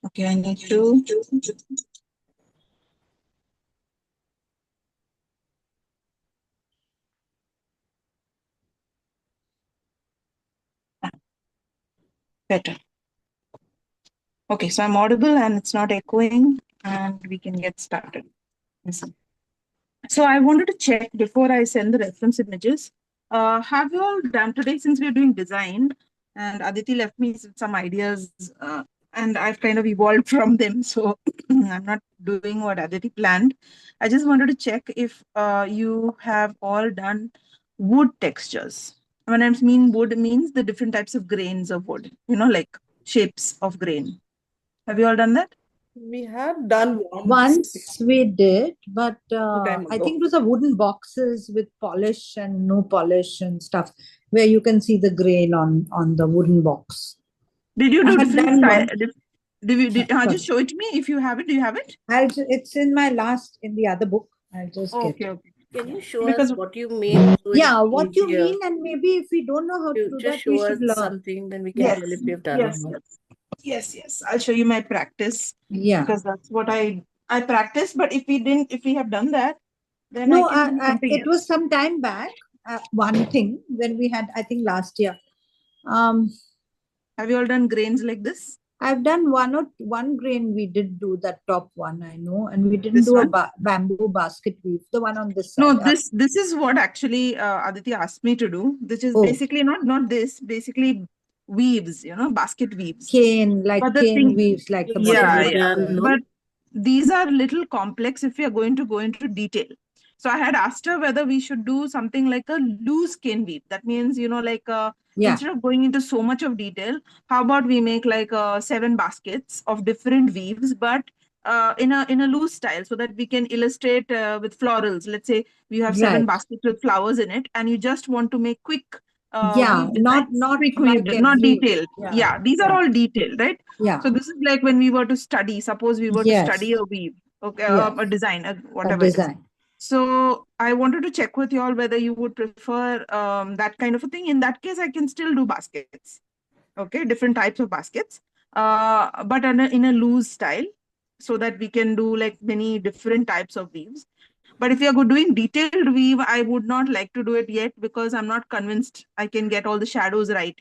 Okay, I need to. Better. Okay, so I'm audible and it's not echoing, and we can get started. Listen. So I wanted to check before I send the reference images. Have you all done today, since we're doing design, and Aditi left me with some ideas, and I've kind of evolved from them. So I'm not doing what Aditi planned. I just wanted to check if you have all done wood textures. When I mean wood, means the different types of grains of wood, like shapes of grain. Have you all done that? We had done Once we did, but time I ago. think it was a wooden boxes with polish and no polish and stuff, where you can see the grain on the wooden box. Did you I do have different done style? one. Just show it to me if you have it. Do you have it? It's in my in the other book. I'll just get Okay, it. okay. Can you show Because us what you mean? So Yeah, it'll be what you easier. mean, and maybe if we don't know how to You do just that, we show us should learn. something, then we can yes, tell if we've done yes, or not. yes. I'll show you my practice Yeah. because that's what I practice. But if we have done that, then No, I can do something it was else. some time back. One thing when we had, I think last year. Have you all done grains like this? I've done one grain. We did do that top one, I know, and we didn't This do one? a bamboo basket weave. The one on this No, side. this is what actually Aditi asked me to do. This is Oh. basically not this. Basically weaves, basket weaves. Cane, like But the cane thing, weaves, like the yeah, button. yeah. No? But these are little complex if we are going to go into detail. So I had asked her whether we should do something like a loose cane weave. That means, like Yeah. instead of going into so much of detail, how about we make like 7 baskets of different weaves, but in a loose style, so that we can illustrate with florals. Let's say we have 7 Right. baskets with flowers in it, and you just want to make quick Yeah, weave designs, not quick like weave, not every. detailed. Yeah, these are all detailed, right? Yeah. So this is like when we were to study, suppose we were to Yes. study a weave, okay, Yes. a design, A whatever it is. design. So I wanted to check with you all whether you would prefer that kind of a thing. In that case, I can still do baskets, okay, different types of baskets, but in a loose style, so that we can do like many different types of weaves. But if you are doing detailed weave, I would not like to do it yet because I'm not convinced I can get all the shadows right,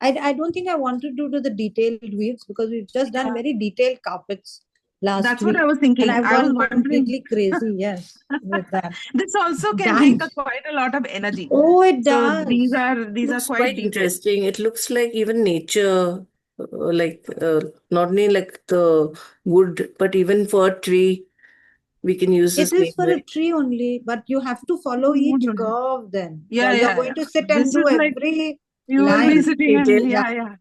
I don't think I want to do the detailed weaves because we've just done very detailed carpets last That's week. what I was thinking. And I've I was gone wondering. completely crazy, yes, with that. This also can Done. take quite a lot of energy. Oh, it So does. these are Looks quite quite detailed. interesting. It looks like even nature, not only like the wood, but even for a tree, we can use the It is same for a way. tree only, but you have to follow each curve then. Yeah, You're yeah, going yeah. to sit This and do is like every you will be line. sitting and Detail. yeah, yeah.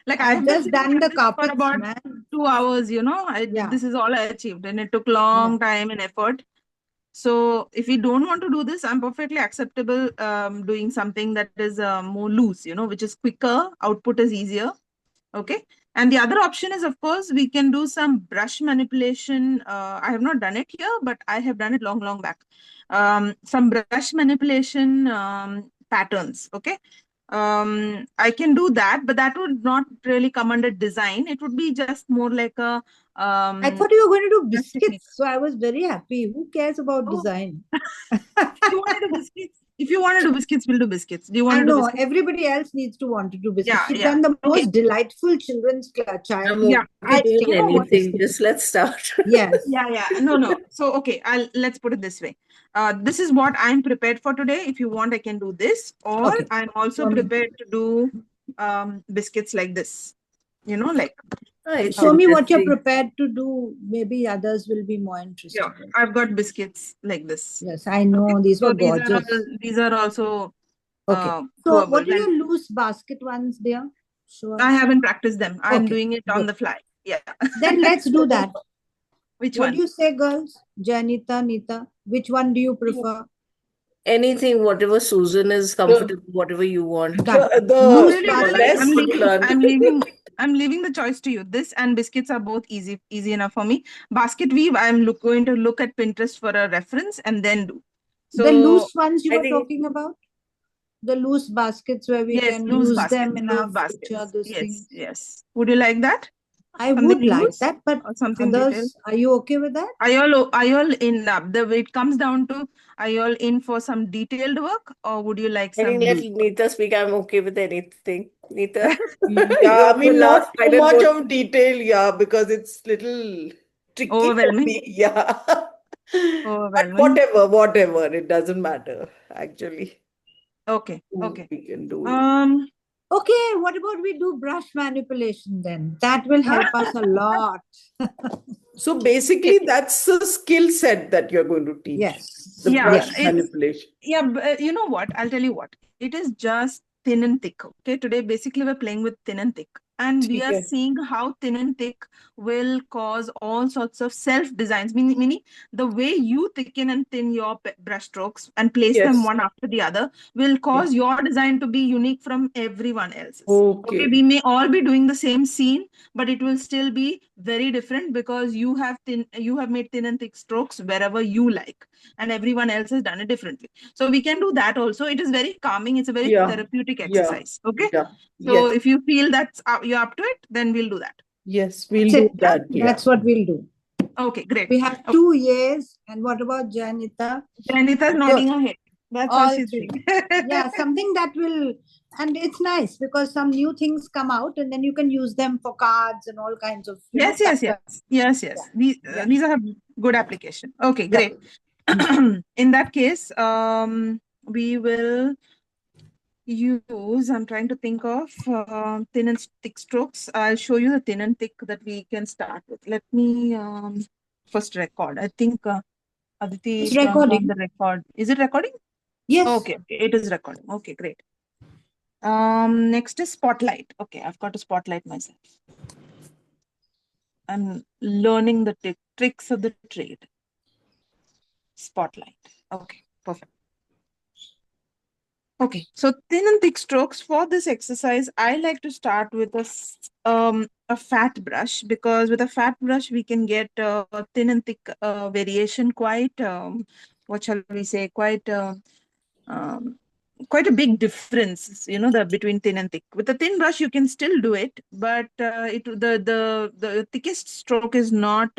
Like I I've have been just sitting done at the this for carpets, about man. 2 hours, Yeah. This is all I achieved, and it took long time and effort. So if we don't want to do this, I'm perfectly acceptable doing something that is more loose, which is quicker, output is easier. Okay. And the other option is, of course, we can do some brush manipulation. I have not done it here, but I have done it long, long back. Some brush manipulation patterns. Okay. I can do that, but that would not really come under design. It would be just more like a. I thought you were going to do brush technique. biscuits, so I was very happy. Who cares about design? If you want to do biscuits, if you want to do biscuits, we'll do biscuits. Do you want I to do know biscuits? everybody else needs to want to do biscuits. Yeah, You've yeah. done the Okay. most delightful children's child. I'm Yeah, okay doing you know what? anything. Just let's start. Yes. Yeah. No. So, okay, let's put it this way. This is what I'm prepared for today. If you want, I can do this, or Okay. I'm also prepared to do biscuits like this. Like. Show me what you're prepared to do. Maybe others will be more interested. Yeah, I've got biscuits like this. Yes, I know. Okay. These were So gorgeous. these are also Okay. So doable. what are your loose basket ones, dear? Sure. I haven't practiced them. I'm Okay, doing it on the fly. Yeah. Then let's do that. Which What one? do you say, girls? Janita, Nita, which one do you prefer? Anything, whatever Susan is comfortable, whatever you want. Loose I'm leaving the choice to you. This and biscuits are both easy enough for me. Basket weave, I'm going to look at Pinterest for a reference and then do. So the loose ones you were talking about? the loose baskets where we Yes, can loose use baskets, them in loose our future, baskets. these Yes, things. yes. Would you like that? I Something would like loose that, but or something detailed? others, are you okay with that? Are you all in the way it comes down to, are you all in for some detailed work or would you like I think some let loose? Neeta speak. I'm okay with anything. Neeta, you Yeah, I have the mean, last not too final much word. of detail, yeah, because it's little tricky for Overwhelming? me. Yeah. But Overwhelming. whatever, it doesn't matter, actually. Okay, okay. We can do it. Okay, what about we do brush manipulation then? That will help us a lot. So basically, that's a skill set that you're going to teach, Yes, the Yeah, brush yes. it's manipulation. yeah, but you know what? I'll tell you what. It is just thin and thick. Okay, today basically we're playing with thin and thick, and we are Okay. seeing how thin and thick will cause all sorts of self designs. Meaning the way you thicken and thin your brush strokes and place them Yes. one after the other will Yes. cause your design to be unique from everyone else's. Okay, Okay. we may all be doing the same scene, but it will still be very different because you have made thin and thick strokes wherever you like, and everyone else has done it differently. So we can do that also. It is very calming. It's a very Yeah. therapeutic Yeah. exercise. Okay. Yeah. So Yes. if you feel that's you're up to it, then we'll do that. Yes, That's we'll do it. that. Yeah. That's what we'll do. Okay, great. We have 2 years. And what about Janita? Janita's nodding her head. That's how All she's three. doing. Yeah, something that will, and it's nice because some new things come out and then you can use them for cards and all kinds of, Yes. patterns. Yes. Yeah. Yeah. These are good application. Okay, Yeah. great. In that case, we will use, I'm trying to think of thin and thick strokes. I'll show you the thin and thick that we can start with. Let me first record. I think Aditi It's turned on recording. the record. Is it recording? Yes. Okay, it is recording. Okay, great. Next is spotlight. Okay, I've got to spotlight myself. I'm learning the tricks of the trade. Spotlight. Okay, perfect. Okay, so thin and thick strokes for this exercise, I like to start with a fat brush, because with a fat brush we can get thin and thick variation quite what shall we say, um, quite a big difference, the between thin and thick. With a thin brush you can still do it, but the thickest stroke is not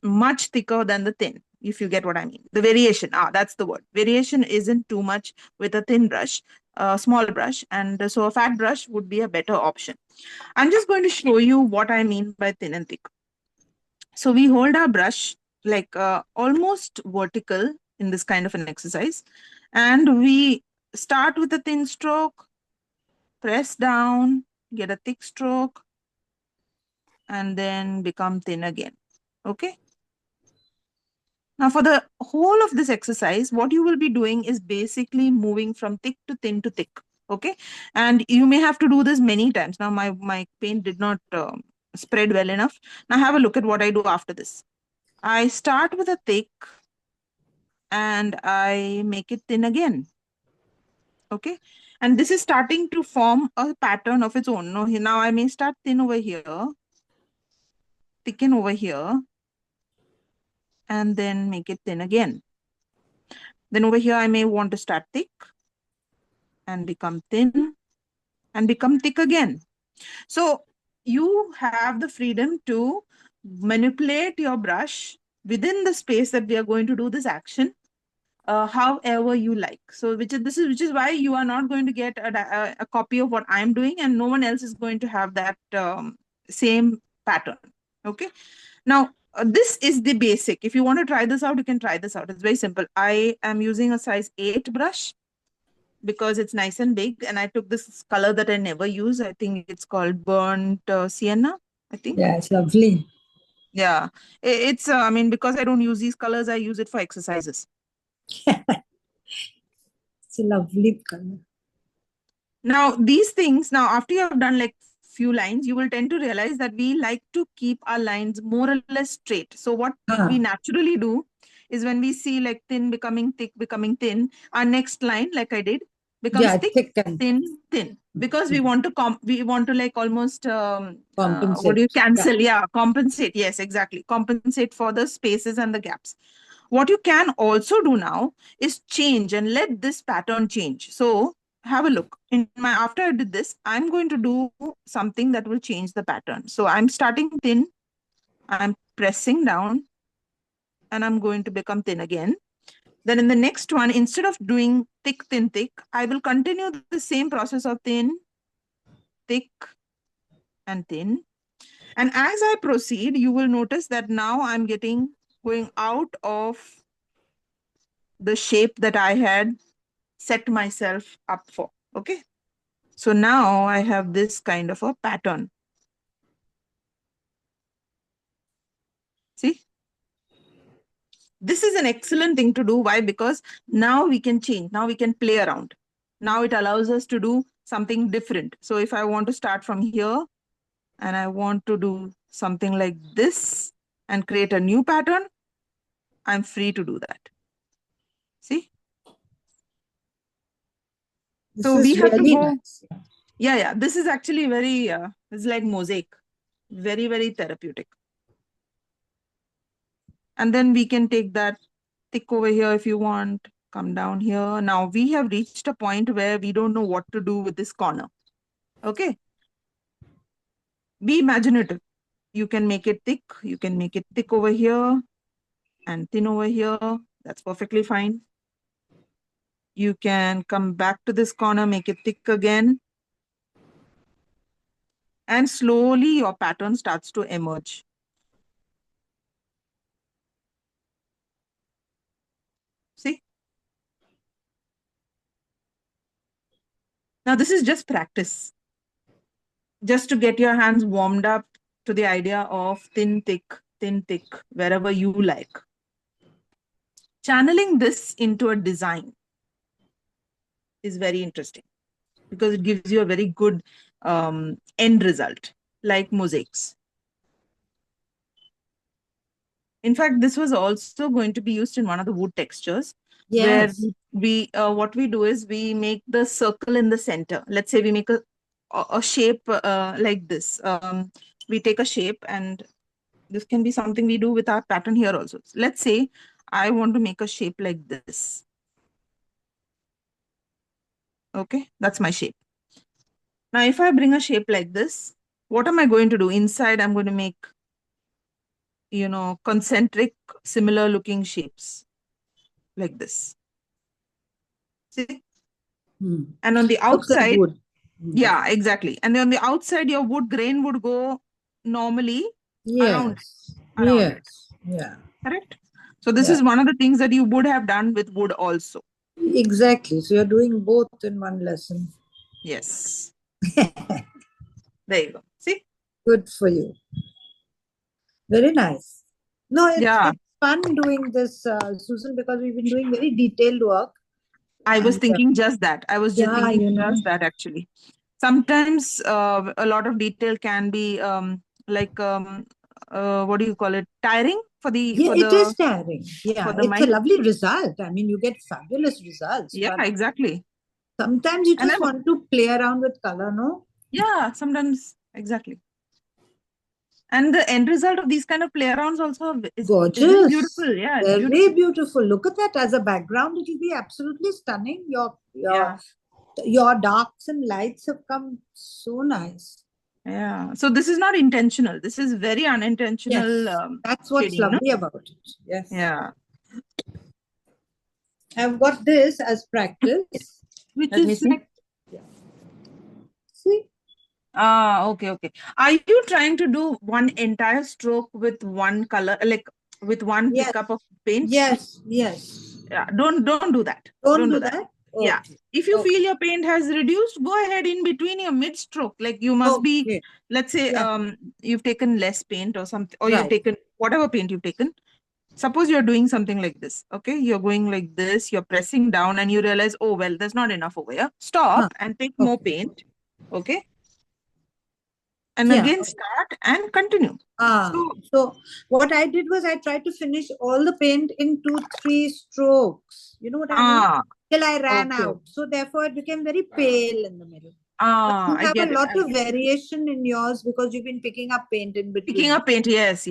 much thicker than the thin, if you get what I mean. The variation, that's the word, variation isn't too much with a thin brush, small brush, and so a fat brush would be a better option. I'm just going to show you what I mean by thin and thick. So we hold our brush like almost vertical in this kind of an exercise, and we start with a thin stroke, press down, get a thick stroke, and then become thin again. Okay. Now for the whole of this exercise, what you will be doing is basically moving from thick to thin to thick. Okay. And you may have to do this many times. Now my paint did not spread well enough. Now have a look at what I do after this. I start with a thick and I make it thin again. Okay. And this is starting to form a pattern of its own. Now I may start thin over here, thicken over here, and then make it thin again. Then over here, I may want to start thick and become thin and become thick again. So you have the freedom to manipulate your brush within the space that we are going to do this action, however you like. So which is why you are not going to get a copy of what I'm doing, and no one else is going to have that same pattern. Okay. Now this is the basic. If you want to try this out, you can try this out. It's very simple. I am using a size 8 brush because it's nice and big, and I took this color that I never use. I think it's called burnt sienna, I think. Yeah, it's lovely. Yeah, it's I mean, because I don't use these colors, I use it for exercises. It's a lovely color. Now these things, now after you have done like few lines, you will tend to realize that we like to keep our lines more or less straight. So what we naturally do is, when we see like thin becoming thick, becoming thin, our next line, like I did, becomes thick, thin, because we want to like almost compensate. what do you cancel? Yeah, compensate. Yes, exactly. Compensate for the spaces and the gaps. What you can also do now is change and let this pattern change. So have a look. After I did this, I'm going to do something that will change the pattern. So I'm starting thin, I'm pressing down, and I'm going to become thin again. Then in the next one, instead of doing thick, thin, thick, I will continue the same process of thin, thick, and thin. And as I proceed, you will notice that now I'm going out of the shape that I had set myself up for. Okay. So now I have this kind of a pattern. See? This is an excellent thing to do. Why? Because now we can change. Now we can play around. Now it allows us to do something different. So if I want to start from here and I want to do something like this and create a new pattern, I'm free to do that. See? This So is we have to really go. nice. Yeah. This is actually very, it's like mosaic. Very, very therapeutic. And then we can take that thick over here if you want, come down here. Now we have reached a point where we don't know what to do with this corner. Okay. Be imaginative. You can make it thick. You can make it thick over here and thin over here. That's perfectly fine. You can come back to this corner, make it thick again. And slowly your pattern starts to emerge. See? Now this is just practice. Just to get your hands warmed up to the idea of thin, thick, wherever you like. Channeling this into a design is very interesting because it gives you a very good end result, like mosaics. In fact, this was also going to be used in one of the wood textures. Yes. Where what we do is we make the circle in the center. Let's say we make a shape like this. We take a shape, and this can be something we do with our pattern here also. Let's say I want to make a shape like this. Okay, that's my shape. Now, if I bring a shape like this, what am I going to do? Inside, I'm going to make, concentric, similar looking shapes like this. See? And on the Looks like outside, wood. yeah, exactly. And then on the outside, your wood grain would go normally around. Yes. Yeah. Correct? So this Yeah. is one of the things that you would have done with wood also. Exactly. So you're doing both in one lesson. Yes. There you go. See? Good for you. Very nice. No, Yeah. it's fun doing this, Susan, because we've been doing very detailed work. I was And, thinking just that. I was just yeah, thinking you know. just that actually. Sometimes a lot of detail can be like what do you call it? Tiring for Yeah, it is tiring. Yeah, it's a mind. lovely result. I mean, you get fabulous results. Yeah, But exactly. sometimes you And just want to play around with color, no? yeah, sometimes exactly. And the end result of these kind of play arounds also is very Gorgeous. beautiful. Yeah, it's Very beautiful. beautiful. Look at that as a background. It will be absolutely stunning. Yeah. Your darks and lights have come so nice. Yeah. So this is not intentional. This is very unintentional Yes, that's what's shading, no? lovely about it. Yes. Yeah. I've got this as practice, which Let me is see. like, see, Okay. Are you trying to do one entire stroke with one color, like with one yes, pickup of paint? yes. Yeah. Don't do that. Don't do that. that. Yeah. Okay. If you Okay. feel your paint has reduced, go ahead in between your mid stroke. Like you must be, Okay. let's say, Yeah. you've taken less paint or something, or you've Right. taken whatever paint you've taken. Suppose you're doing something like this. Okay. You're going like this, you're pressing down and you realize, oh, well, there's not enough over here. Stop and take more Okay. paint. Okay. And Yeah. again, start and continue. So what I did was I tried to finish all the paint in 2-3 strokes. You know what I mean? Till I ran Okay. out. So therefore it became very pale in the middle. But you I have get a it. lot of variation in yours because you've been picking up paint in between. Picking up paint. Yes.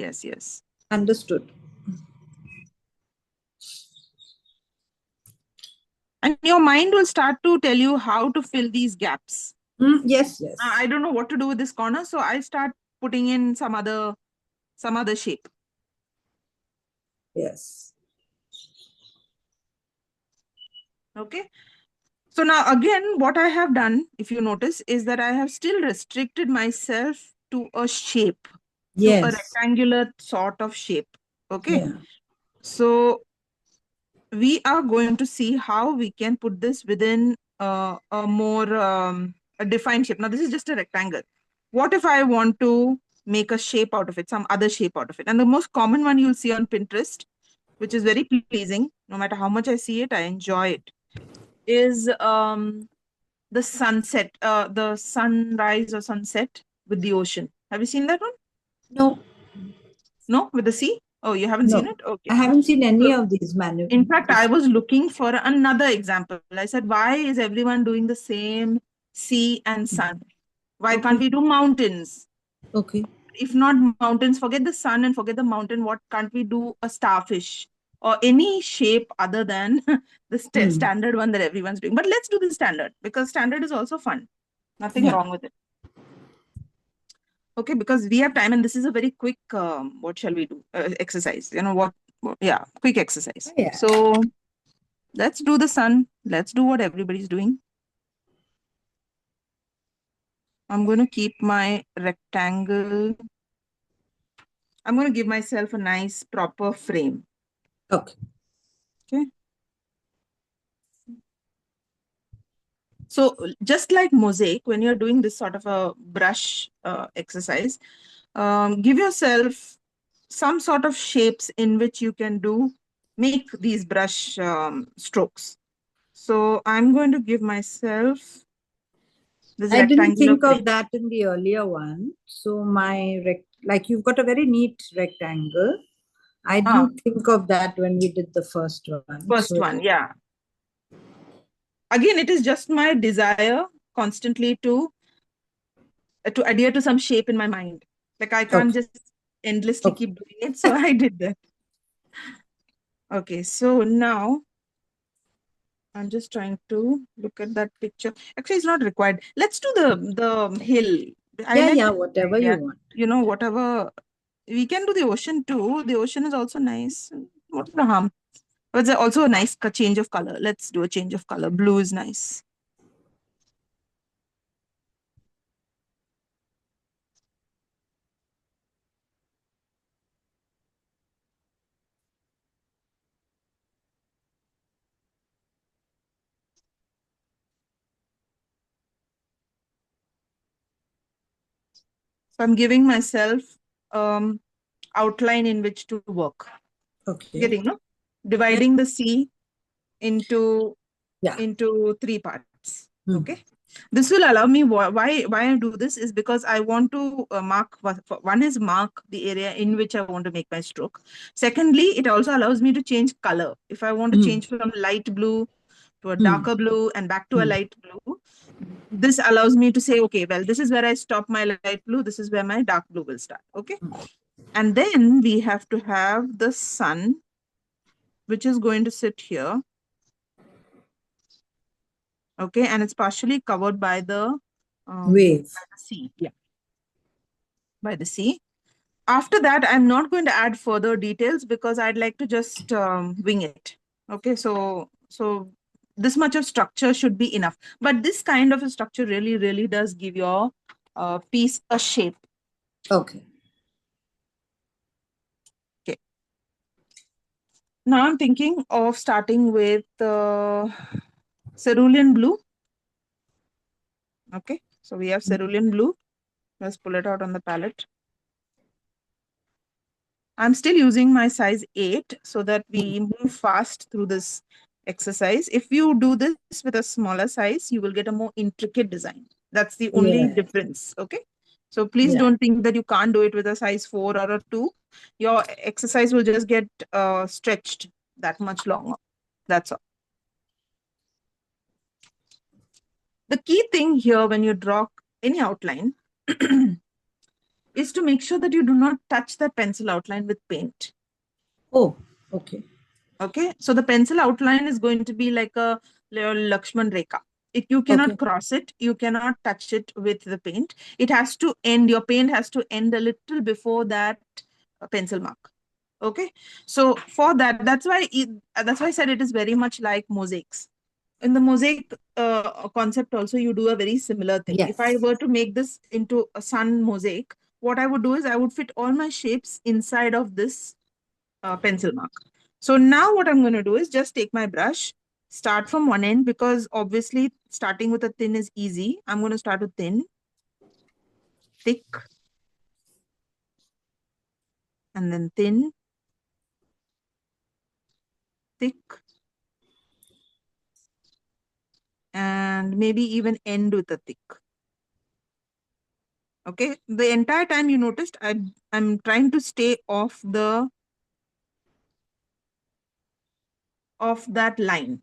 Understood. And your mind will start to tell you how to fill these gaps. Yes, yes. I don't know what to do with this corner, so I start putting in some other shape. Yes. Okay. So now again, what I have done, if you notice, is that I have still restricted myself to a shape, to a Yes. rectangular sort of shape. Okay. Yeah. So we are going to see how we can put this within a more a defined shape. Now this is just a rectangle. What if I want to make a shape out of it, some other shape out of it? And the most common one you'll see on Pinterest, which is very pleasing, no matter how much I see it, I enjoy it, is the sunset, the sunrise or sunset with the ocean. Have you seen that one? No, No, with the sea? Oh, you haven't seen no. it? Okay. I haven't seen any So, of these in fact, I was looking for another example. I said, why is everyone doing the same sea and sun? Why can't Okay. we do mountains? Okay. If not mountains, forget the sun and forget the mountain. What can't we do? A starfish or any shape other than the standard one that everyone's doing? But let's do the standard, because standard is also fun. Nothing Yeah. wrong with it. Okay, because we have time and this is a very quick, what shall we do? Exercise. You know what? Yeah, quick exercise. Yeah. So let's do the sun. Let's do what everybody's doing. I'm going to keep my rectangle. I'm going to give myself a nice proper frame. Okay. Okay. So just like mosaic, when you're doing this sort of a brush exercise, give yourself some sort of shapes in which you can make these brush strokes. So I'm going to give myself this I didn't rectangular think of frame. that in the earlier one. So like you've got a very neat rectangle. I didn't think of that when we did the first one. First one, yeah. Again, it is just my desire constantly to adhere to some shape in my mind. Like I can't Okay. just endlessly Okay. keep doing it. So I did that. Okay, so now I'm just trying to look at that picture. Actually, it's not required. Let's do the hill. I like Yeah, the whatever idea. you want. You know, whatever. We can do the ocean too. The ocean is also nice. What's the harm? But it's also a nice change of color. Let's do a change of color. Blue is nice. So I'm giving myself outline in which to work. Okay. Getting, no? Dividing the sea into Yeah. into 3 parts. Okay. This will allow me why I do this is because I want to mark one is mark the area in which I want to make my stroke. Secondly, it also allows me to change color. If I want to change from light blue to a darker blue and back to a light blue, this allows me to say, okay, well, this is where I stop my light blue. This is where my dark blue will start. Okay. And then we have to have the sun, which is going to sit here. Okay. And it's partially covered by the Wave. by the sea. Yeah. By the sea. After that, I'm not going to add further details because I'd like to just wing it. Okay. So this much of structure should be enough. But this kind of a structure really, really does give your piece a shape. Okay. Okay. Now I'm thinking of starting with cerulean blue. Okay. So we have cerulean blue. Let's pull it out on the palette. I'm still using my size 8 so that we move fast through this exercise. If you do this with a smaller size, you will get a more intricate design. That's the only Yeah. difference. Okay. So please Yeah. don't think that you can't do it with a size 4 or a 2. Your exercise will just get stretched that much longer. That's all. The key thing here when you draw any outline is to make sure that you do not touch the pencil outline with paint. Oh, okay. Okay, so the pencil outline is going to be like a your Lakshman Rekha. You cannot Okay. cross it. You cannot touch it with the paint. It has to end. Your paint has to end a little before that pencil mark. Okay. So for that, that's why I said it is very much like mosaics. In the mosaic concept also, you do a very similar thing. If I Yes. were to make this into a sun mosaic, what I would do is I would fit all my shapes inside of this pencil mark. So now what I'm going to do is just take my brush, start from one end, because obviously starting with a thin is easy. I'm going to start with thin, thick, and then thin, thick, and maybe even end with a thick. Okay, the entire time you noticed I'm trying to stay off that line.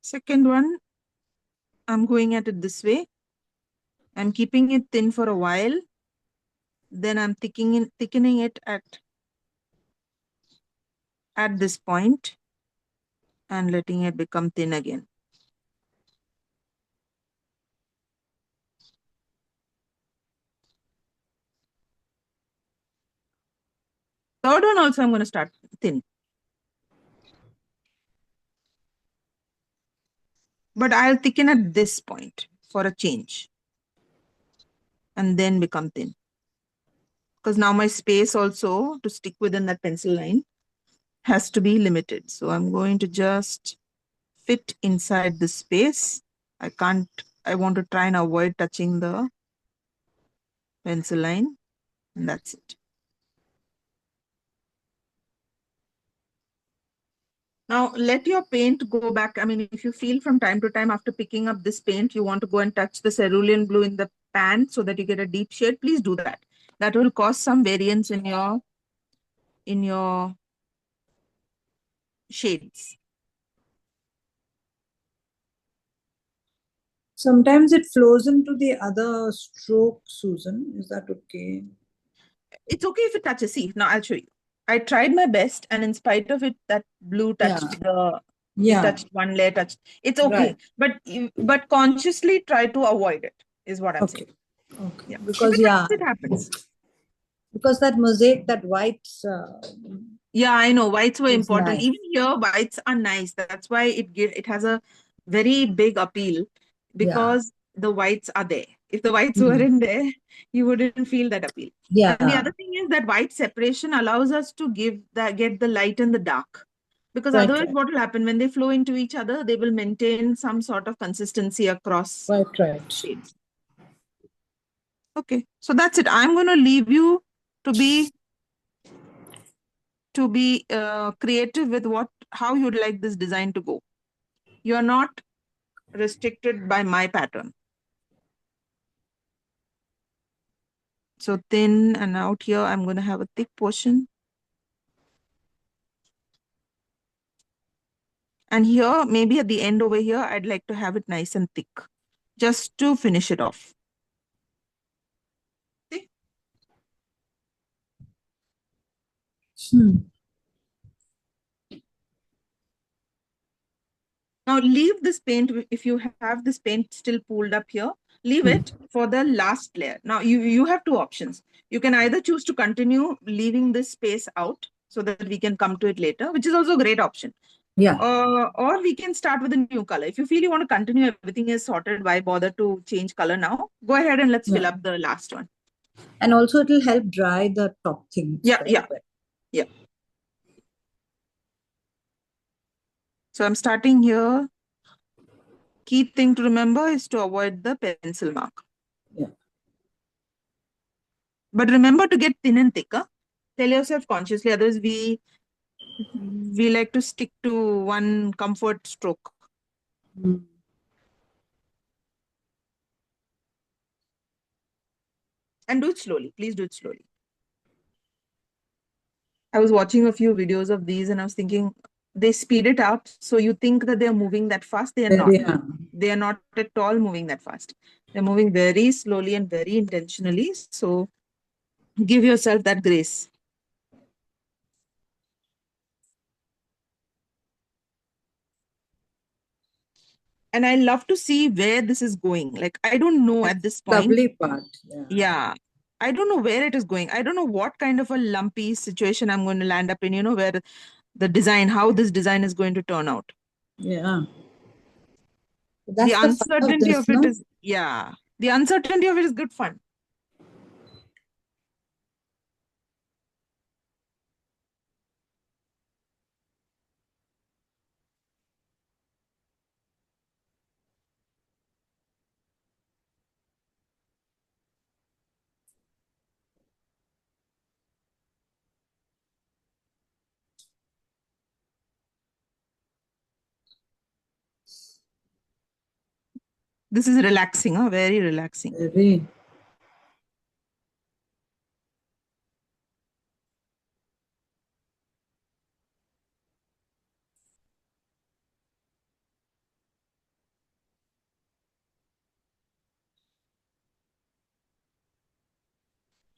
Second one, I'm going at it this way. I'm keeping it thin for a while. Then I'm thickening it at this point and letting it become thin again. Third one also I'm going to start thin. But I'll thicken at this point for a change. And then become thin. Because now my space also to stick within that pencil line has to be limited. So I'm going to just fit inside the space. I want to try and avoid touching the pencil line. And that's it. Now let your paint go back. I mean, if you feel from time to time after picking up this paint, you want to go and touch the cerulean blue in the pan so that you get a deep shade, please do that. That will cause some variance in your shades. Sometimes it flows into the other stroke, Susan. Is that okay? It's okay if it touches. See, now I'll show you. I tried my best, and in spite of it, that blue touched it touched one layer, touched. It's okay. Right. But consciously try to avoid it, is what I'm Okay. saying. Okay. Yeah. If Because it happens, it happens. because that mosaic, that white Yeah, I know. Whites were is important. nice. Even here, whites are nice. That's why it has a very big appeal, Yeah. because the whites are there. If the whites Mm. weren't there, you wouldn't feel that appeal. Yeah. And the other thing is that white separation allows us to get the light and the dark. Because Right, otherwise, right. what will happen when they flow into each other? They will maintain some sort of consistency across Right. shades. Okay, so that's it. I'm going to leave you to be creative with how you'd like this design to go. You're not restricted by my pattern. So thin, and out here I'm going to have a thick portion. And here, maybe at the end over here, I'd like to have it nice and thick, just to finish it off. See? Now leave this paint, if you have this paint still pooled up here, leave it for the last layer. Now you have two options. You can either choose to continue leaving this space out so that we can come to it later, which is also a great option. Yeah. Or we can start with a new color. If you feel you want to continue, everything is sorted, why bother to change color now? Go ahead and let's fill up the last one. And also it will help dry the top things. Yeah. So I'm starting here. Key thing to remember is to avoid the pencil mark. Yeah. But remember to get thin and thicker. Tell yourself consciously, otherwise we like to stick to one comfort stroke. And do it slowly. Please do it slowly. I was watching a few videos of these and I was thinking, they speed it up. So you think that they're moving that fast. They are not. they are not at all moving that fast. They're moving very slowly and very intentionally. So give yourself that grace. And I love to see where this is going. Like, I don't know at this point. Lovely part. Yeah. Yeah. I don't know where it is going. I don't know what kind of a lumpy situation I'm going to land up in, where the design, how this design is going to turn out. Yeah. The That's the fun of uncertainty this, of it no? is, yeah. The uncertainty of it is good fun. This is relaxing, very relaxing. Very.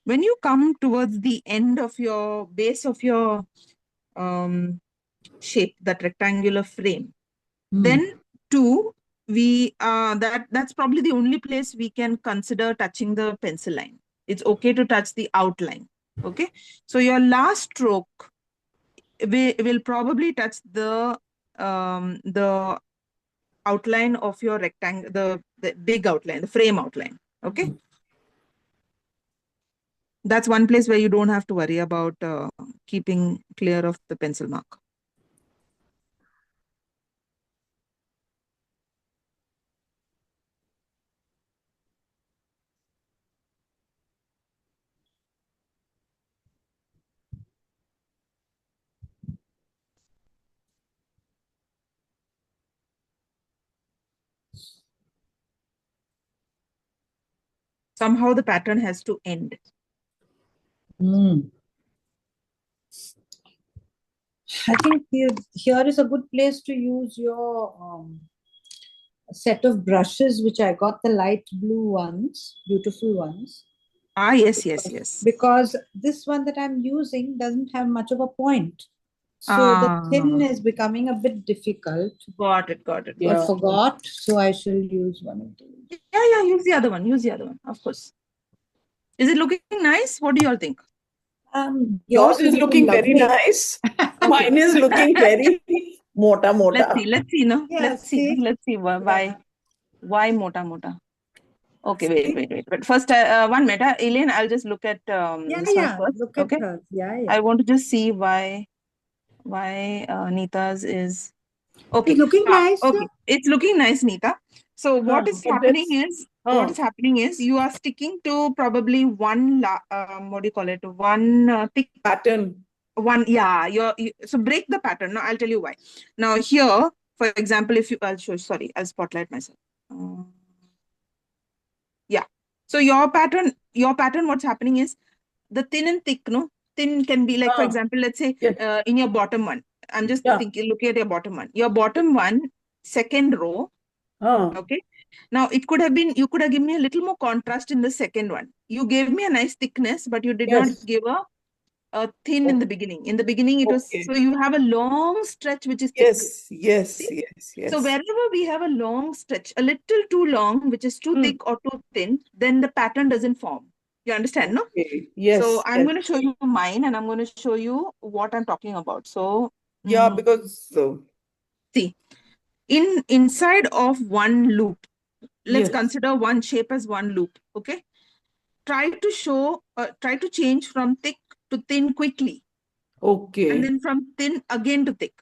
When you come towards the end of your base of your shape, that rectangular frame, then that's probably the only place we can consider touching the pencil line. It's okay to touch the outline. Okay, so your last stroke will probably touch the outline of your rectangle, the big outline, the frame outline. Okay, that's one place where you don't have to worry about keeping clear of the pencil mark. Somehow the pattern has to end. I think here is a good place to use your set of brushes, which I got the light blue ones, beautiful ones. Yes. Because this one that I'm using doesn't have much of a point. So the thin is becoming a bit difficult. Got it. I forgot, so I shall use one of these. Yeah, use the other one, of course. Is it looking nice? What do you all think? Yours is looking very nice. Mine is looking very mota. Let's see, no? Yeah, Let's see why mota. Okay, wait. But first, 1 minute, Elaine, I'll just look at this one first. Look at Okay, hers. Yeah. I want to just see why Neeta's is okay. It's looking nice. Okay, it's looking nice, Neeta. So what is happening is you are sticking to probably one what do you call it? One thick pattern. So break the pattern. Now I'll tell you why. Now here, for example, if you I'll spotlight myself. So your pattern, what's happening is the thin and thick, no? Thin can be like, for example, let's say in your bottom one. I'm just looking at your bottom one. Your bottom one, second row. Okay. Now you could have given me a little more contrast in the second one. You gave me a nice thickness, but you did not give a thin in the beginning. In the beginning, it was so you have a long stretch which is thick. Yes. So wherever we have a long stretch, a little too long, which is too thick or too thin, then the pattern doesn't form. You understand, no? Yes. So I'm going to show you mine, and I'm going to show you what I'm talking about. So because see, inside of one loop, let's consider one shape as one loop. Okay, try to change from thick to thin quickly. Okay. And then from thin again to thick.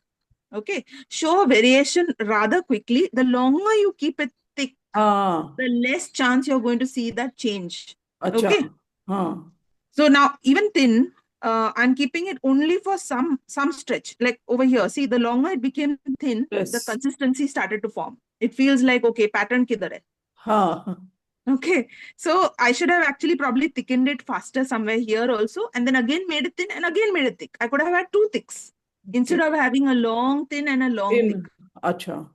Okay, show a variation rather quickly. The longer you keep it thick, the less chance you're going to see that change. Okay. So now even thin, I'm keeping it only for some stretch. Like over here, see, the longer it became thin, the consistency started to form. It feels like, okay, pattern kidhar hai. Okay, so I should have actually probably thickened it faster somewhere here also, and then again made it thin and again made it thick. I could have had two thicks instead of having a long thin and a long thick. Acha.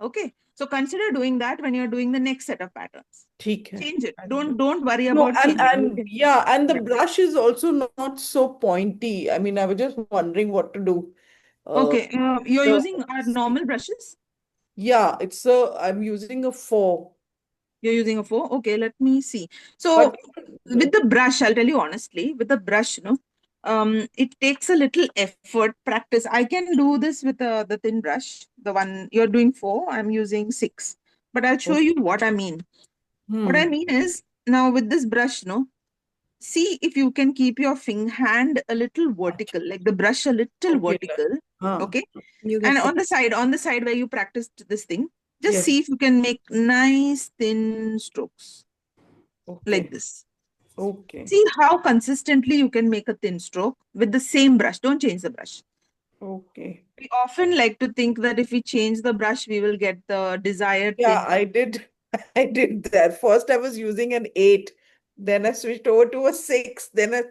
Okay, So consider doing that when you're doing the next set of patterns. ठीक है. Change it. Don't worry No, about changing. You and can- yeah, and the Yeah. brush is also not so pointy. I mean, I was just wondering what to do. Okay, you're the- using our normal brushes. Yeah, I'm using a 4. You're using a 4. Okay, let me see. So But with the brush, I'll tell you honestly, with the brush, it takes a little effort, practice. I can do this with the thin brush, the one you're doing 4, I'm using 6. But I'll show you what I mean. What I mean is, now with this brush, see if you can keep your hand a little vertical, like the brush a little okay, vertical. Okay. You And get on the side where you practiced this thing, just Yes. see if you can make nice thin strokes like Okay. this. Okay. See how consistently you can make a thin stroke with the same brush. Don't change the brush. Okay. We often like to think that if we change the brush, we will get the desired Yeah, thin. I did. I did that. First, I was using an 8. Then I switched over to a 6. Then I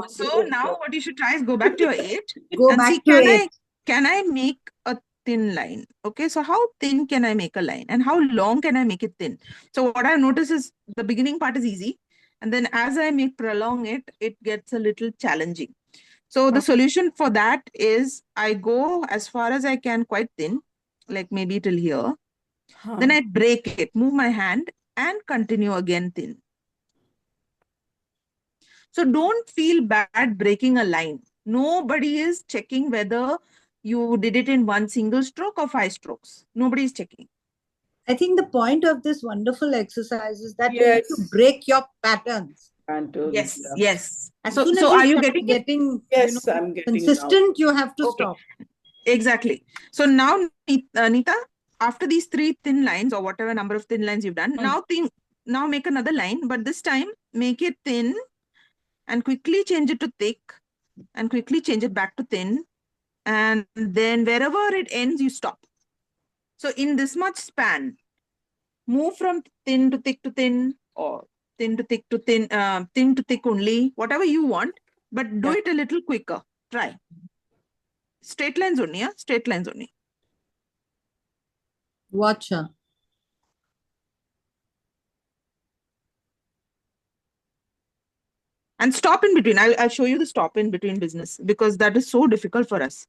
So now what you should try is go back to your 8 Go and see, back to 8. can I make a thin line? Okay, so how thin can I make a line and how long can I make it thin? So what I notice is the beginning part is easy, and then as I prolong it, it gets a little challenging. So the solution for that is I go as far as I can quite thin, like maybe till here. Then I break it, move my hand and continue again thin. So don't feel bad breaking a line. Nobody is checking whether you did it in one single stroke or 5 strokes. Nobody is checking. I think the point of this wonderful exercise is that you need Yes. to break your patterns. Patterns. Yes, Yeah. yes. As So, soon so as are you you start getting it? getting Yes, I'm getting now. consistent, you have to Okay. stop. Exactly. So now, Nita, after these 3 thin lines or whatever number of thin lines you've done, now make another line, but this time make it thin and quickly change it to thick and quickly change it back to thin. And then wherever it ends, you stop. So in this much span, move from thin to thick to thin or thin to thick to thin, thin to thick only, whatever you want, but do it a little quicker. Try. Straight lines only, yeah? Straight lines only. Watch her. And stop in between. I'll show you the stop in between business because that is so difficult for us.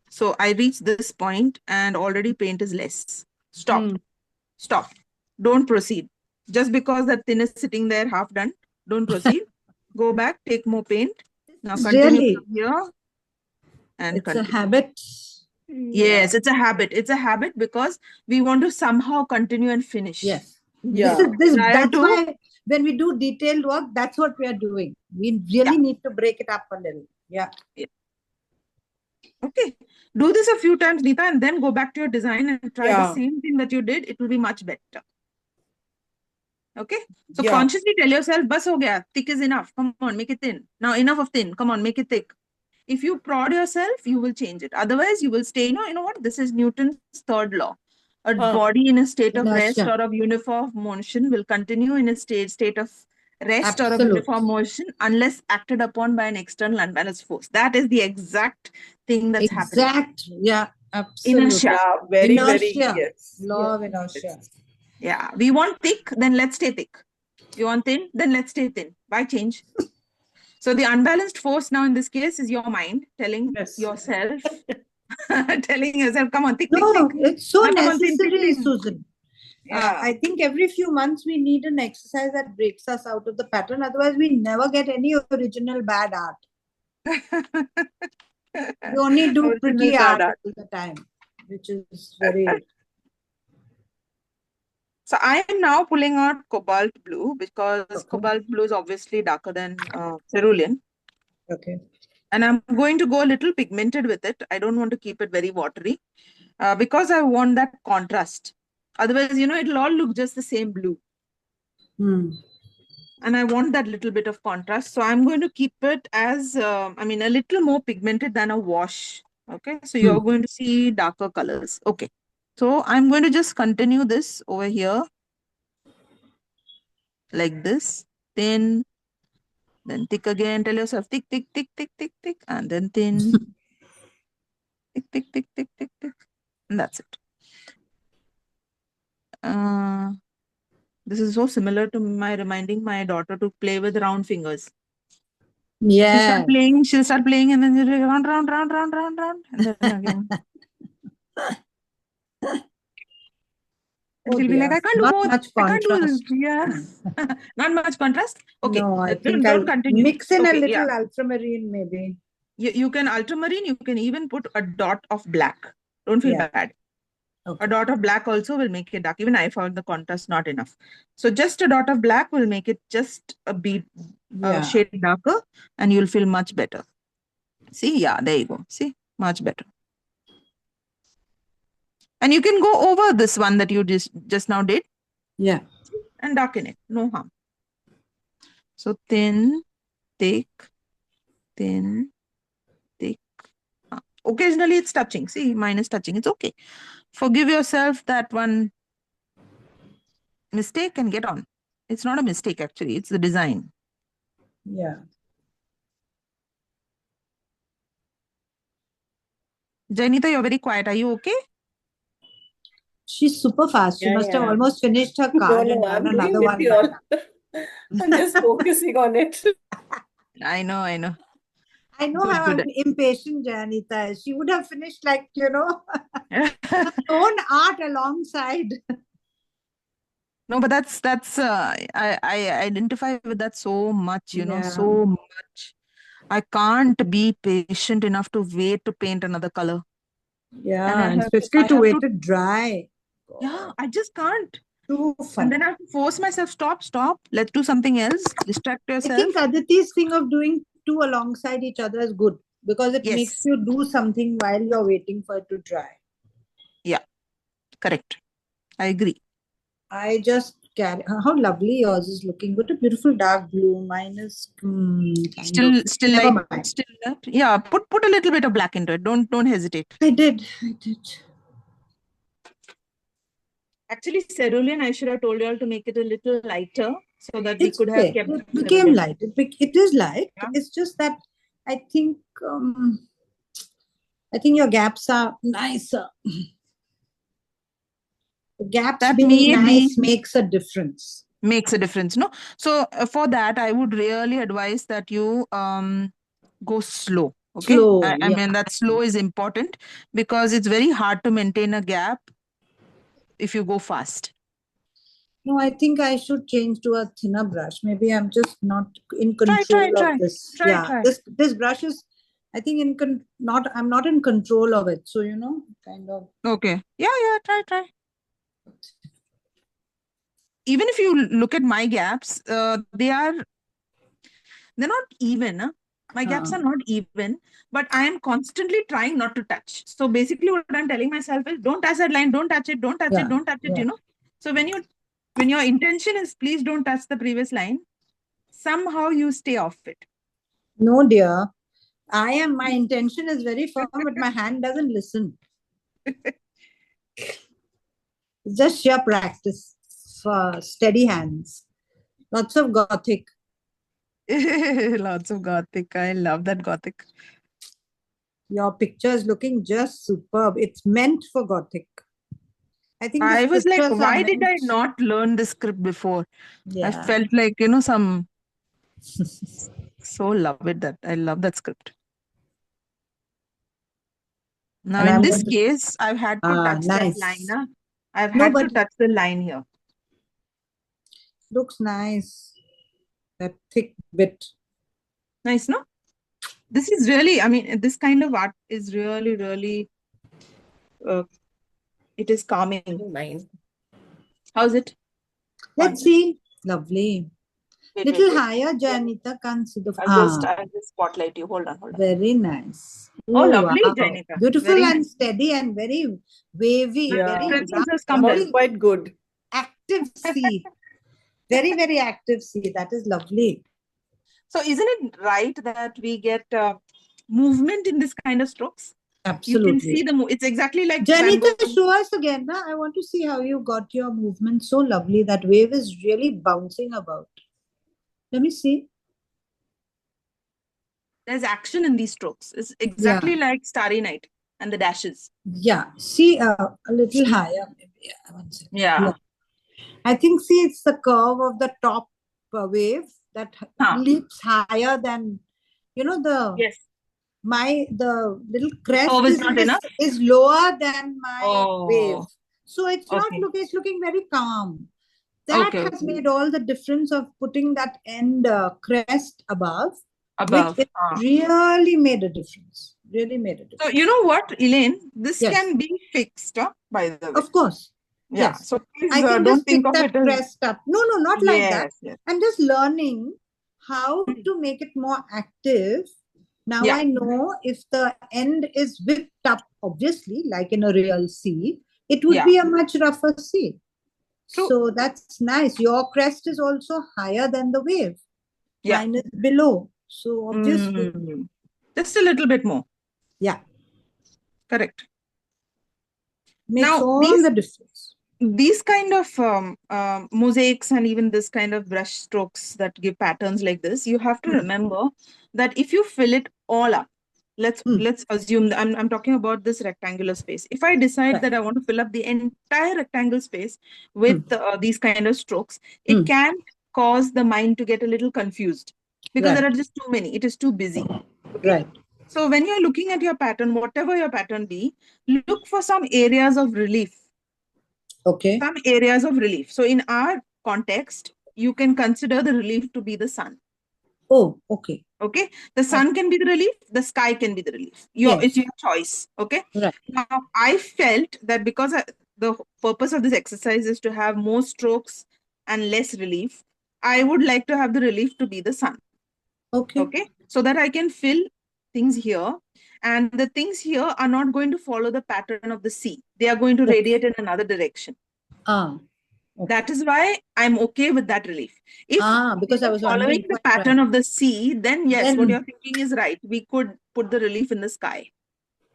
So I reached this point and already paint is less. Stop. Stop. Don't proceed. Just because that thin is sitting there half done, don't proceed. Go back, take more paint. Now It's continue really, from here and it's a continue. habit. Yes, it's a habit. It's a habit because we want to somehow continue and finish. Yes. Yeah. That's why when we do detailed work, that's what we are doing. We really need to break it up a little. Yeah. Okay. Do this a few times, Neeta, and then go back to your design and try the Yeah. same thing that you did. It will be much better. Okay. So Yeah. consciously tell yourself, bas ho gaya, thick is enough. Come on, make it thin. Now enough of thin. Come on, make it thick. If you prod yourself, you will change it. Otherwise, you will stay, you know what? This is Newton's third law. A body in a state of rest Inertia. or of uniform motion will continue in a state of rest or of Absolute. uniform motion unless acted upon by an external unbalanced force. That is the exact thing that's happening. Exact. Yeah. Absolutely. Inertia. Yeah, very, very, Inertia. yes. Law of Yes. inertia. Yeah. We want thick, then let's stay thick. You want thin, then let's stay thin. Why change? So the unbalanced force now in this case is your mind telling Yes. yourself, come on, thick, No, thick, thick. it's so Now come on, thin, thick, necessary, thin. Susan. Yeah. I think every few months we need an exercise that breaks us out of the pattern. Otherwise, we never get any original bad art. We only do pretty art all the time, which is very. So I am now pulling out cobalt blue because cobalt blue is obviously darker than cerulean. Okay. And I'm going to go a little pigmented with it. I don't want to keep it very watery because I want that contrast. Otherwise, it'll all look just the same blue. And I want that little bit of contrast. So I'm going to keep it as, a little more pigmented than a wash. Okay. So you're going to see darker colors. Okay. So I'm going to just continue this over here. Like this. Thin. Then thick again. Tell yourself thick, thick, thick, thick, thick, thick. And then thin. Thick, thick, thick, thick, thick, thick. And that's it. This is so similar to my reminding my daughter to play with round fingers. Yeah. She'll start playing, and then she'll be round, round, round, round, round, round, and then again. And Oh she'll be like, dear. I can't do Not both. much I can't do this. contrast. Yeah. Not much contrast. Okay. No, I think Don't I'll continue. mix in a Okay, little yeah. ultramarine maybe. You can ultramarine, you can even put a dot of black. Don't feel Yeah. bad. Okay. A dot of black also will make it dark. Even I found the contrast not enough. So just a dot of black will make it just a bit Yeah. shade darker, and you'll feel much better. See, yeah, there you go. See, much better. And you can go over this one that you just now did. Yeah. And darken it. No harm. So thin, thick, thin, thick. Occasionally it's touching. See, mine is touching. It's okay. Forgive yourself that one mistake and get on. It's not a mistake, actually. It's the design. Yeah. Jainita, you're very quiet. Are you okay? She's super fast. She Yeah, must have yeah. almost finished her card No, and I'm done doing another with one you back. all. I'm just focusing on it. I know. I know Good, how good. impatient Janita is. She would have finished like, her own art alongside. No, but that's I identify with that so much, Yeah. so much. I can't be patient enough to wait to paint another color. Yeah, And I and have to- especially I to have wait to- it dry. Yeah, I just can't. Too And fun. then I have to force myself, stop. Let's do something else. Distract I yourself. think Aditi's thing of doing two alongside each other is good because it Yes. makes you do something while you're waiting for it to dry. Correct. I agree. I just carry. How lovely yours is looking. What a beautiful dark blue. Mine is kind Still Never light. mind. Still light. Yeah, put a little bit of black into it. Don't hesitate. I did. Actually, cerulean, I should have told you all to make it a little lighter so that we It's could have okay. kept It the became cerulean. light. It is light. Yeah. It's just that I think your gaps are nicer. The gaps That being may nice be- makes a difference. Makes a difference, no? So for that, I would really advise that you go slow. Okay. Slow, I yeah. mean, that slow is important because it's very hard to maintain a gap if you go fast. No, I think I should change to a thinner brush. Maybe I'm just not in Try. control of this. Try. This brush is, I think, I'm not in control of it. So kind of. Okay. Yeah. Try. Even if you look at my gaps, they're not even. Huh? My gaps are not even, but I am constantly trying not to touch. So basically what I'm telling myself is don't touch that line, don't touch it, don't touch it, So when your intention is please don't touch the previous line, somehow you stay off it. No, dear. My intention is very firm, but my hand doesn't listen. It's just sheer practice for steady hands. Lots of Gothic. Lots of Gothic. I love that Gothic. Your picture is looking just superb. It's meant for Gothic. I think I was like, scriptures are why did I meant- not learn this script before? Yeah. I felt like, some so love it that I love that script. Now, And in I'm this going to- case, I've had to touch that nice. line. Huh? I've No, had to but- touch the line here. Looks nice. That thick bit. Nice, no? This is really, I mean, this kind of art is really, really, it is calming. Mine. How's it? Let's see. Lovely. Wait, Little wait. higher, Janita can't see the. I'll just spotlight you. Hold on. Very nice. Oh, lovely, Janita. Beautiful Very and nice. steady and very wavy. Yeah. Very Preference has come well. Quite good. active sea. Very, very active sea. That is lovely. So isn't it right that we get movement in this kind of strokes? Absolutely. You can see it's exactly like Janita, bamboo. show us again. Na? I want to see how you got your movement so lovely. That wave is really bouncing about. Let me see. There's action in these strokes. It's exactly like Starry Night and the dashes. Yeah. See a little higher. Maybe. Yeah. One second. Yeah. I think, see, it's the curve of the top wave that Huh. leaps higher than, the Yes. the little The crest curve is not enough. is lower than my wave. Oh, So it's not okay. it's looking very calm. That Okay, has okay. made all the difference of putting that end crest above, which Above. it really made a difference. Really made a So difference. you know what, Elaine? This Yes. can be fixed, by the way. Of course. Yeah. Yes. So please I can don't just think pick of that it as crest up. No, not like that. yes, yes. I'm just learning how Hmm. to make it more active. Now Yeah. I know if the end is whipped up, obviously, like in a real sea, it would Yeah. be a much rougher sea. True. So that's nice. Your crest is also higher than the wave. Yeah. Mine is below. So obviously, Just a little bit more. yeah, Correct. makes Now all the difference. these kind of mosaics and even this kind of brush strokes that give patterns like this, you have to remember that if you fill it all up, let's assume that I'm talking about this rectangular space. If I decide Right. that I want to fill up the entire rectangle space with these kind of strokes, it can cause the mind to get a little confused because there Right. are just too many. It is too busy. Okay. Right. So when you're looking at your pattern, whatever your pattern be, look for some areas of relief. Okay. Some areas of relief. So in our context, you can consider the relief to be the sun. Oh, okay. Okay. The sun can be the relief, the sky can be the relief. It's your choice. Okay. Right. Now, I felt that because the purpose of this exercise is to have more strokes and less relief, I would like to have the relief to be the sun. Okay. Okay. So that I can fill things here. And the things here are not going to follow the pattern of the sea. They are going to radiate in another direction. Okay. That is why I'm okay with that relief. If Because we I were was following wondering. the pattern of the sea, then yes, what Then, you're thinking is right. We could put the relief in the sky.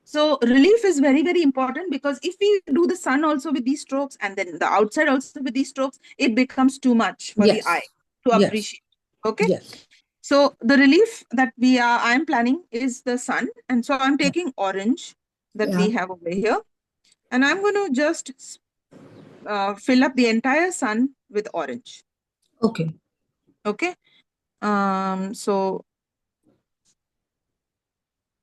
So relief is very, very important because if we do the sun also with these strokes and then the outside also with these strokes, it becomes too much for the eye to appreciate. Okay. Yes. So the relief that I'm planning is the sun. And so I'm taking orange that we have over here. And I'm going to just fill up the entire sun with orange. Okay. Okay. So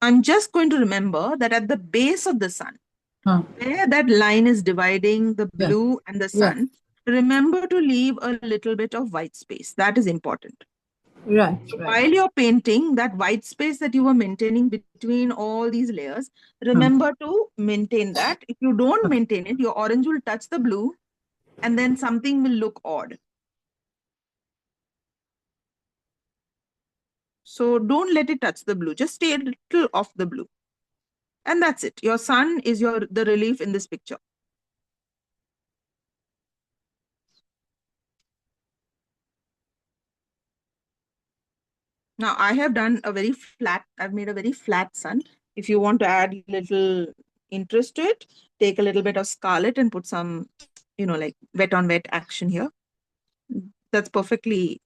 I'm just going to remember that at the base of the sun, where that line is dividing the blue and the sun, remember to leave a little bit of white space. That is important. Right. So while you're painting, that white space that you were maintaining between all these layers, remember to maintain that. If you don't maintain it, your orange will touch the blue and then something will look odd. So don't let it touch the blue. Just stay a little off the blue. And that's it. Your sun is the relief in this picture. Now I have done I've made a very flat sun. If you want to add little interest to it, take a little bit of scarlet and put some, like wet on wet action here. That's perfectly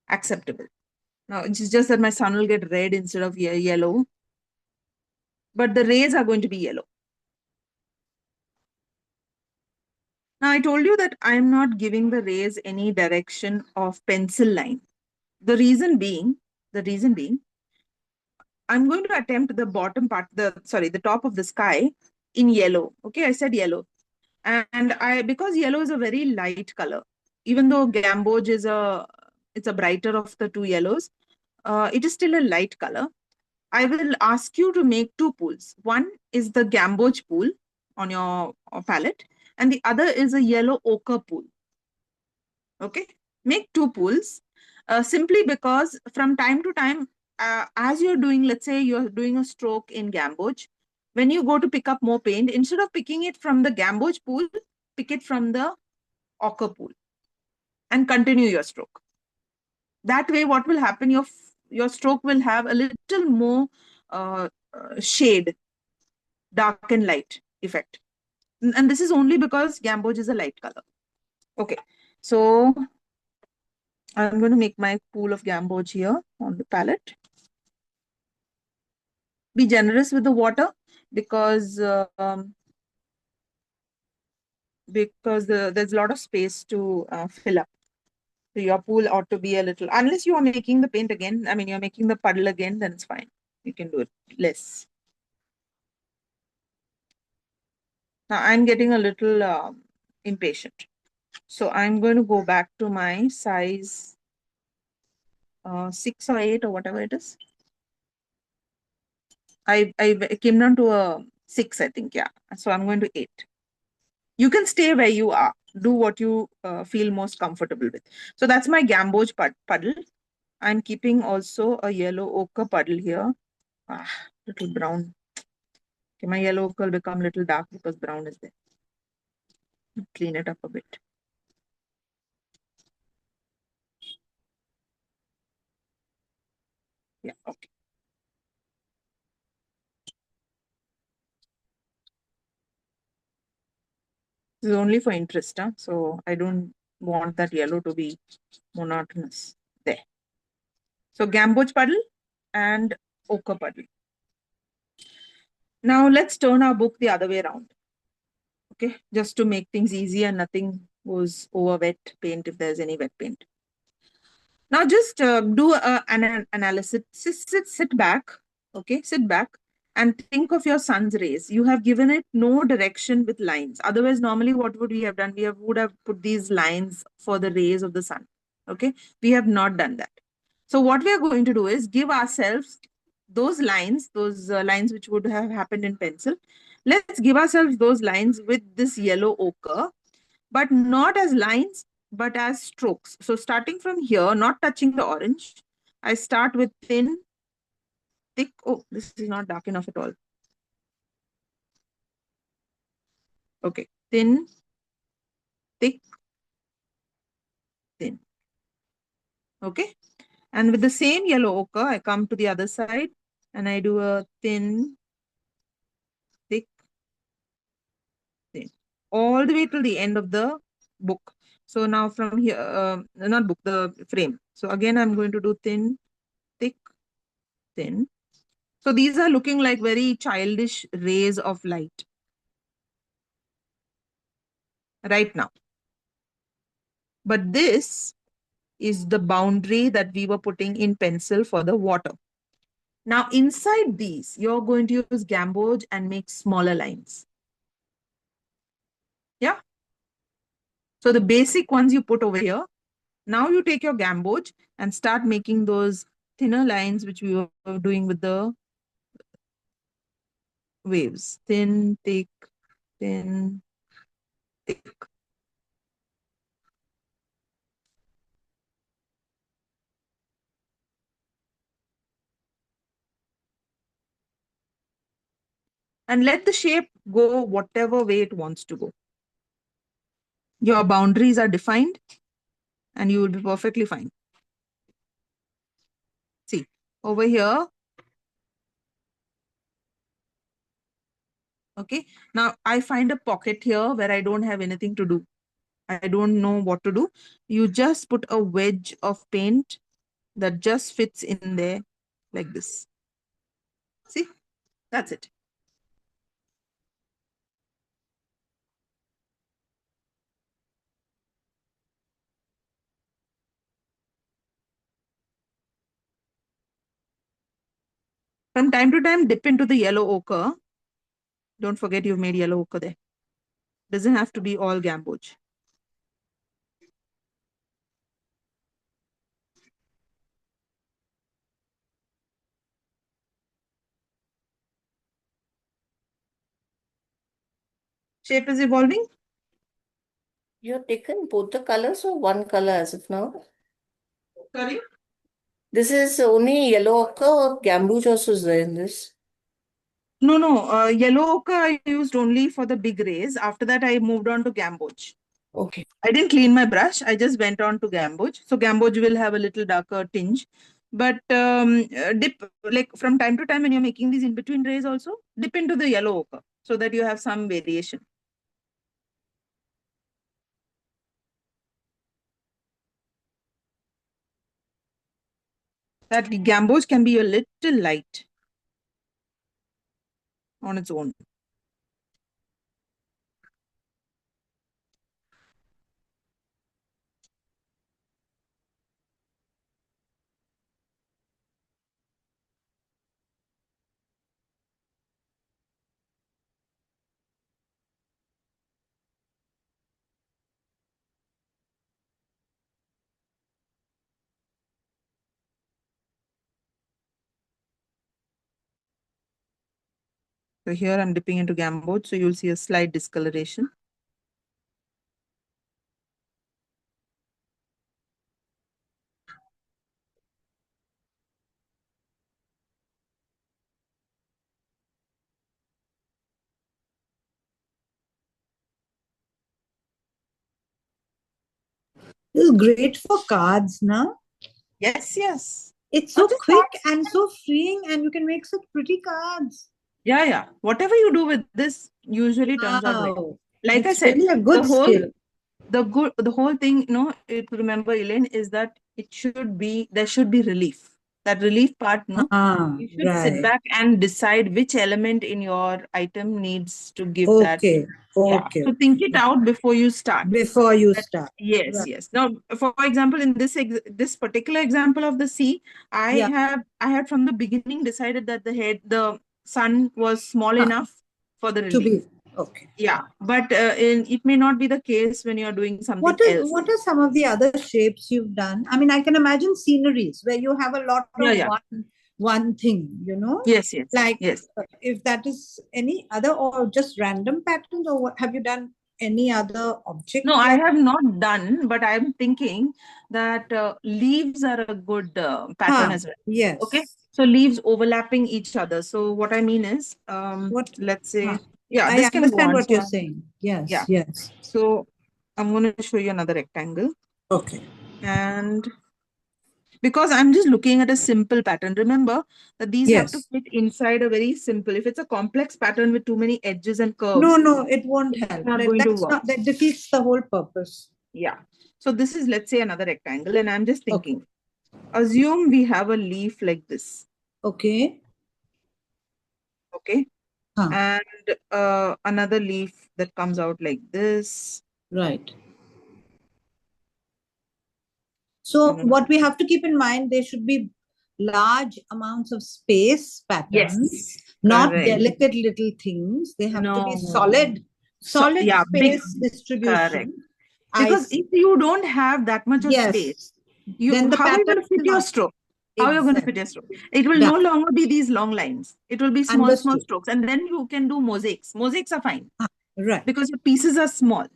acceptable. Now it's just that my sun will get red instead of yellow, but the rays are going to be yellow. Now I told you that I'm not giving the rays any direction of pencil line. The reason being, I'm going to attempt the bottom part, the top of the sky in yellow. Okay, I said yellow. And because yellow is a very light color, even though gamboge it's a brighter of the two yellows, it is still a light color. I will ask you to make two pools. One is the gamboge pool on your palette, and the other is a yellow ochre pool. Okay, make two pools simply because from time to time, as you're doing, let's say you're doing a stroke in gamboge, when you go to pick up more paint, instead of picking it from the gamboge pool, pick it from the ochre pool and continue your stroke. That way, what will happen? Your stroke will have a little more shade, dark and light effect. And this is only because gamboge is a light color. Okay, so I'm going to make my pool of gamboge here on the palette. Be generous with the water because because there's a lot of space to fill up. So your pool ought to be a little, unless you are making the paint again, I mean, you're making the puddle again, then it's fine. You can do it less. Now I'm getting a little impatient. So I'm going to go back to my size 6 or 8 or whatever it is. I came down to a 6, I think, yeah. So I'm going to 8. You can stay where you are. Do what you feel most comfortable with. So that's my gamboge puddle. I'm keeping also a yellow ochre puddle here. Little brown. Okay, my yellow ochre will become little dark because brown is there. Clean it up a bit. Yeah, okay. This is only for interest, huh? So I don't want that yellow to be monotonous. There. So gamboge puddle and ochre puddle. Now let's turn our book the other way around. Okay, just to make things easy and nothing goes over wet paint if there's any wet paint. Now just do an analysis. Sit back. Okay, sit back and think of your sun's rays. You have given it no direction with lines. Otherwise, normally what would we have done? Would have put these lines for the rays of the sun. Okay, we have not done that. So what we are going to do is give ourselves those lines which would have happened in pencil. Let's give ourselves those lines with this yellow ochre, but not as lines, but as strokes. So starting from here, not touching the orange, I start with thin, thick. Oh, this is not dark enough at all. Okay, thin, thick, thin. Okay, and with the same yellow ochre, I come to the other side and I do a thin, thick, thin, all the way till the end of the book. So now from here, not book, the frame. So again, I'm going to do thin, thick, thin. So these are looking like very childish rays of light right now. But this is the boundary that we were putting in pencil for the water. Now inside these, you're going to use gamboge and make smaller lines. Yeah. So the basic ones you put over here. Now you take your gamboge and start making those thinner lines which we were doing with the waves. Thin, thick, thin, thick. And let the shape go whatever way it wants to go. Your boundaries are defined and you will be perfectly fine. See, over here. Okay, now I find a pocket here where I don't have anything to do. I don't know what to do. You just put a wedge of paint that just fits in there like this. See, that's it. From time to time, dip into the yellow ochre. Don't forget you've made yellow ochre there. Doesn't have to be all gamboge. Shape is evolving. You've taken both the colors or one color as of now? Sorry? This is only yellow ochre or gamboge also is there in this? No. Yellow ochre I used only for the big rays. After that, I moved on to gamboge. Okay. I didn't clean my brush. I just went on to gamboge. So gamboge will have a little darker tinge. But dip, like from time to time when you're making these in-between rays also, dip into the yellow ochre so that you have some variation. That gamboge can be a little light on its own. So here I'm dipping into gamboge, so you'll see a slight discoloration. This is great for cards, now. Yes, yes. It's Not so just quick cards. and so freeing, and you can make such pretty cards. Yeah, yeah. Whatever you do with this usually turns out well. Wow. Like I It's said, really a the good whole skill. the whole thing, to remember, Elaine, is that there should be relief. That relief part, you should sit Right. back and decide which element in your item needs to give that. Okay. Yeah. Okay. So think it out before you start. Before you But start. yes, Right. yes. Now, for example, in this particular example of the sea, Yeah. I had from the beginning decided that the sun was small enough for the To be relief. okay. Yeah, but it may not be the case when you're doing something else. What are some of the other shapes you've done? I mean, I can imagine sceneries where you have a lot Yeah, of yeah. one thing, Yes, yes, like yes. if that is any other or just random patterns, or what have you done any other object? No, I have not done, but I'm thinking that leaves are a good pattern as well. Yes. Okay, so leaves overlapping each other. So what I mean is, What? let's say, I this can go understand on. what So you're saying. Yes. yeah. Yes. So I'm going to show you another rectangle, Okay. and because I'm just looking at a simple pattern. Remember that these have to Yes. fit inside a very simple. If it's a complex pattern with too many edges and No, curves, no, it won't it's help. not going to That's work. not, that defeats the whole purpose. Yeah. So this is, let's say, another rectangle, and I'm just Okay. thinking, assume we have a leaf like this, Okay. okay? Huh. And another leaf that comes out like this. Right. So And what we have to keep in mind, there should be large amounts of space patterns, yes, not correct. delicate little things. They have to be No. solid Yeah, big, space correct. distribution. Because if you don't have that much of space, Yes, then the how are you going pattern to fit will your not stroke? How are you going to fit exactly. your stroke? It will no longer be these long lines. It will be small, small Understood. strokes. And then you can do mosaics. Mosaics are fine Right. because your pieces are small.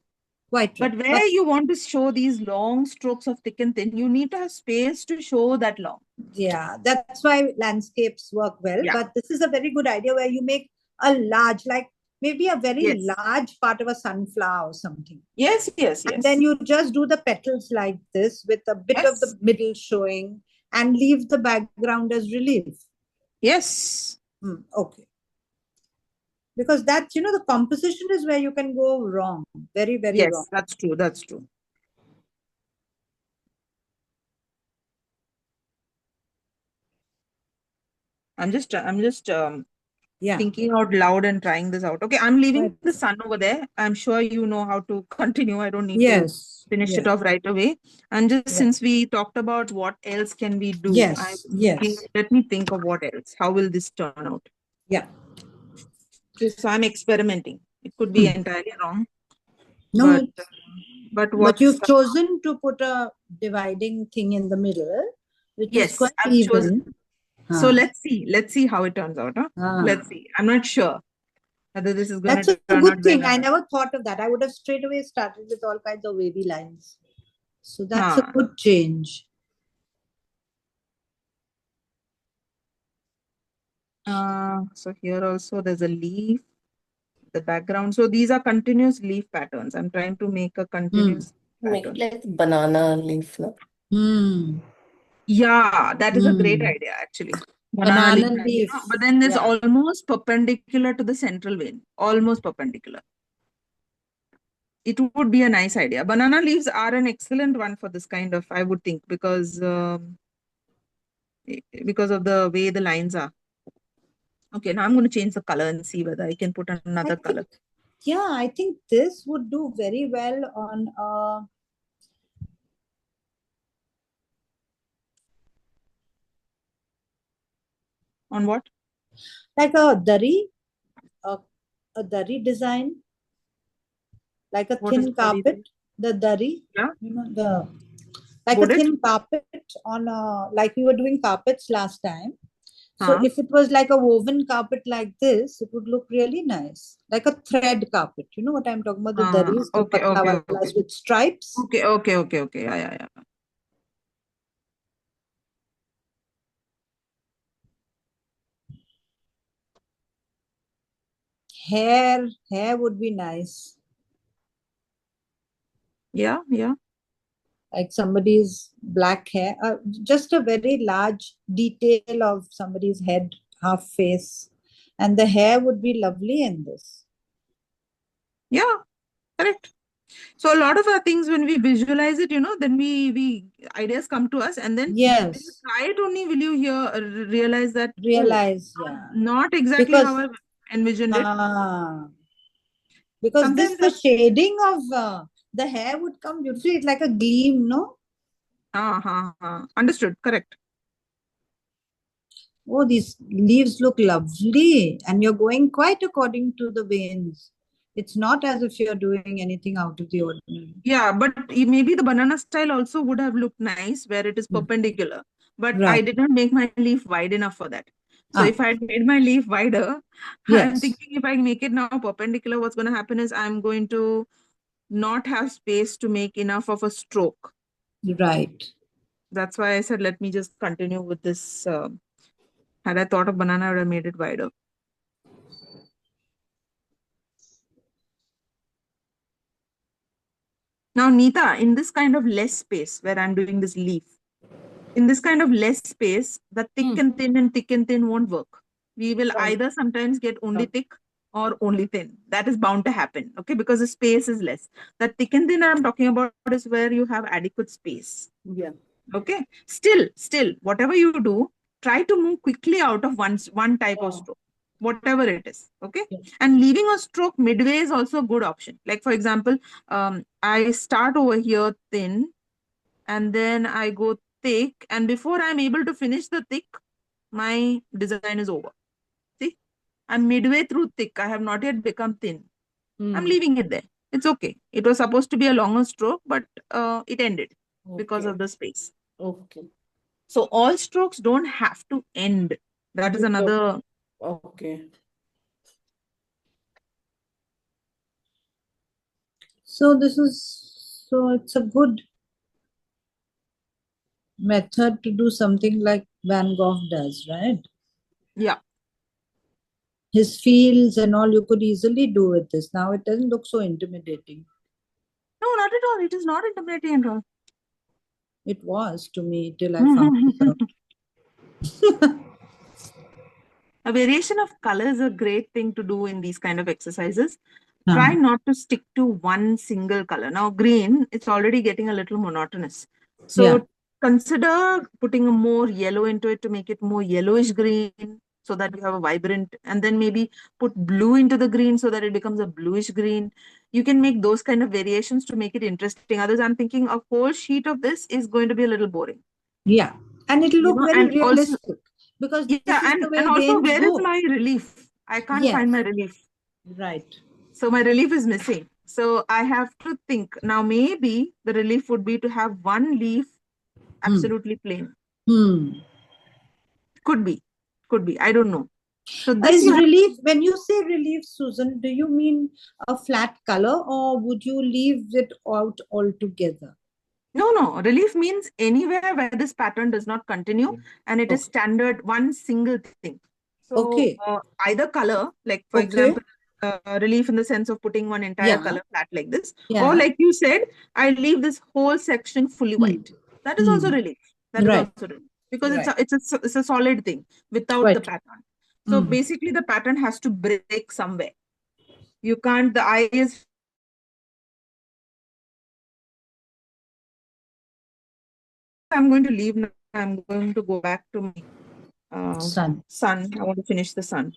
Quite right. But where you want to show these long strokes of thick and thin, you need to have space to show that long. Yeah, that's why landscapes work well. Yeah. But this is a very good idea where you make a large, like maybe a very Yes. large part of a sunflower or something. Yes, yes, yes. And then you just do the petals like this with a bit of the middle showing and leave the background as relief. Yes. Okay. Because that's, the composition is where you can go wrong. Very, very Yes, wrong. that's true. That's true. I'm just thinking out loud and trying this out. Okay, I'm leaving the sun over there. I'm sure you know how to continue. I don't need to finish it off right away. And just since we talked about what else can we do, let me think of what else. How will this turn out? Yeah. So I'm experimenting. It could be entirely wrong. No, but you've chosen to put a dividing thing in the middle, which is quite even. So let's see how it turns out. Let's see. I'm not sure whether this is going to turn out. That's a good thing. I never thought of that. I would have straight away started with all kinds of wavy lines. So that's a good change. So here also there's a leaf, the background. So these are continuous leaf patterns. I'm trying to make a continuous Make pattern. it like banana leaf, no? Yeah, that is a great idea actually. Banana leaf. But then there's almost perpendicular to the central vein. Almost perpendicular. It would be a nice idea. Banana leaves are an excellent one for this kind of, I would think, because of the way the lines are. Okay, now I'm going to change the color and see whether I can put another color. Yeah, I think this would do very well on on what? Like a dari design, like a thin carpet. The dari, like a thin carpet on like we were doing carpets last time. So Huh. if it was like a woven carpet like this, it would look really nice. Like a thread carpet. You know what I'm talking about? The daris, the Okay, patla okay, walas okay. with stripes. Okay. Yeah. Hair would be nice. Yeah. Like somebody's black hair, just a very large detail of somebody's head, half face, and the hair would be lovely in this. Yeah, correct. So a lot of our things, when we visualize it, then we ideas come to us, and then when you Yes, try it only, will you realize that, oh, realize, yeah, not exactly how I because envisioned it. ah, because this Sometimes the shading of the hair would come beautifully. It's like a gleam, no? understood, correct. Oh, these leaves look lovely, and you're going quite according to the veins. It's not as if you're doing anything out of the ordinary. Yeah, but maybe the banana style also would have looked nice where it is perpendicular. But I Right. did not make my leaf wide enough for that. So Ah, if I had made my leaf wider, I'm yes, thinking if I make it now perpendicular, what's going to happen is I'm going to not have space to make enough of a stroke. right. That's why I said, let me just continue with this. Had I thought of banana, I would have made it wider. Now, Neeta, in this kind of less space where I'm doing this leaf, in this kind of less space, the thick and thin won't work. We will either sometimes get only thick or only thin. That is bound to happen, okay? Because the space is less. The thick and thin I'm talking about is where you have adequate space. Yeah. Okay. Still, whatever you do, try to move quickly out of one type of stroke, whatever it is. Okay. Yeah. And leaving a stroke midway is also a good option. Like, for example, I start over here thin and then I go thick, and before I'm able to finish the thick, my design is over. See, I'm midway through thick. I have not yet become thin. I'm leaving it there. It's okay. It was supposed to be a longer stroke, but it ended because of the space. Okay. So all strokes don't have to end. That is another. Okay. So it's a good method to do something like Van Gogh does, right? Yeah. His fields and all you could easily do with this. Now it doesn't look so intimidating. No, not at all. It is not intimidating at all. It was to me till I found it out. A variation of color is a great thing to do in these kind of exercises. Huh. Try not to stick to one single color. Now, green, it's already getting a little monotonous. So Yeah. consider putting a more yellow into it to make it more yellowish green so that you have a vibrant, and then maybe put blue into the green so that it becomes a bluish green. You can make those kind of variations to make it interesting. Others, I'm thinking a whole sheet of this is going to be a little boring. Yeah. And it'll look very And also, realistic because this yeah, is the way and also, veins where is go. my relief? I can't Yes. find my relief. Right. So my relief is missing. So I have to think. Now, maybe the relief would be to have one leaf absolutely plain. Could be. I don't know. So this Is you have, relief, when you say relief, Susan, do you mean a flat color or would you leave it out altogether? no. Relief means anywhere where this pattern does not continue and it is standard one single thing. So Okay. either color, like for Okay. example, relief in the sense of putting one entire Yeah. color flat like this, Yeah. or like you said, I leave this whole section fully white. That is also relief. That is Right. also relief because Right. it's a solid thing without the Right. pattern. So basically, the pattern has to break somewhere. You can't. The eye is. I'm going to leave now. I'm going to go back to my Sun. sun. I want to finish the sun.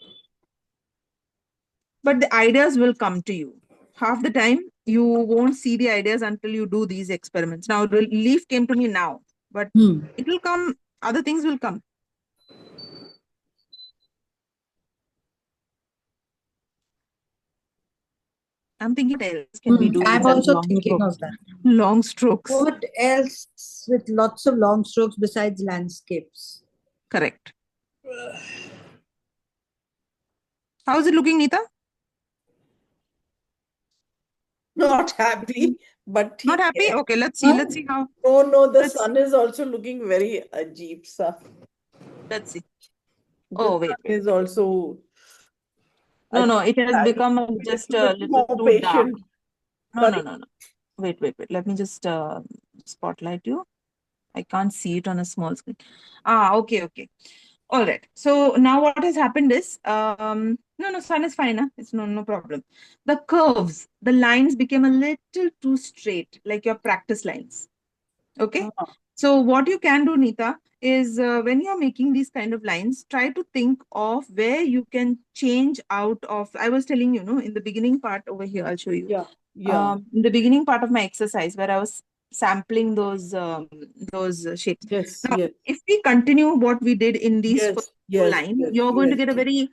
But the ideas will come to you. Half the time, you won't see the ideas until you do these experiments. Now, relief came to me now, but it will come. Other things will come. I'm thinking what else can we do I'm besides also long thinking strokes? of that. Long strokes. What else with lots of long strokes besides landscapes? Correct. How's it looking, Neeta? Not happy, but Not ठीक happy? है. Okay, let's see. Let's see how. Oh no, the Let's sun is also looking very ajeeb sa. let's see. The Oh, wait, sun wait. is also No, no, it has I need become to be a just little a bit little more too dark. patient. No, Sorry. no, no, no. Wait, wait, wait. Let me just spotlight you. I can't see it on a small screen. Ah, okay, okay. All right. So now what has happened is, no, sun is fine. Huh? It's no problem. The curves, the lines became a little too straight, like your practice lines. Okay. Ah, So what you can do, Neeta, is when you're making these kind of lines, try to think of where you can change out of. I was telling you, in the beginning part over here, I'll show you. yeah. In the beginning part of my exercise, where I was sampling those shapes. Yes, Now, yes. if we continue what we did in these first two Yes, lines, yes, you're going to yes. get a very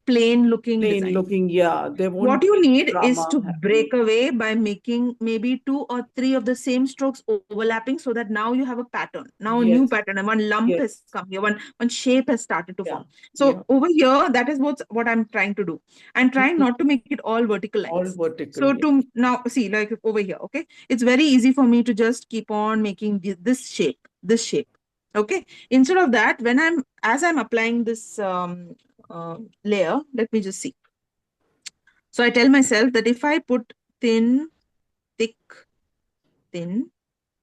plain looking Plain design. looking, yeah. There won't What be you any need is drama to happening. break away by making maybe 2 or 3 of the same strokes overlapping so that now you have a pattern. Now a new Yes, pattern and one lump yes. has come here, one shape has started to Yeah, form. So yeah. over here, that is what I'm trying to do. I'm trying not to make it all vertical All lines. vertical, So yeah. to now see, like over here, okay, it's very easy for me to just keep on making this shape. Okay, instead of that, as I'm applying this layer, let me just see. So I tell myself that if I put thin, thick, thin,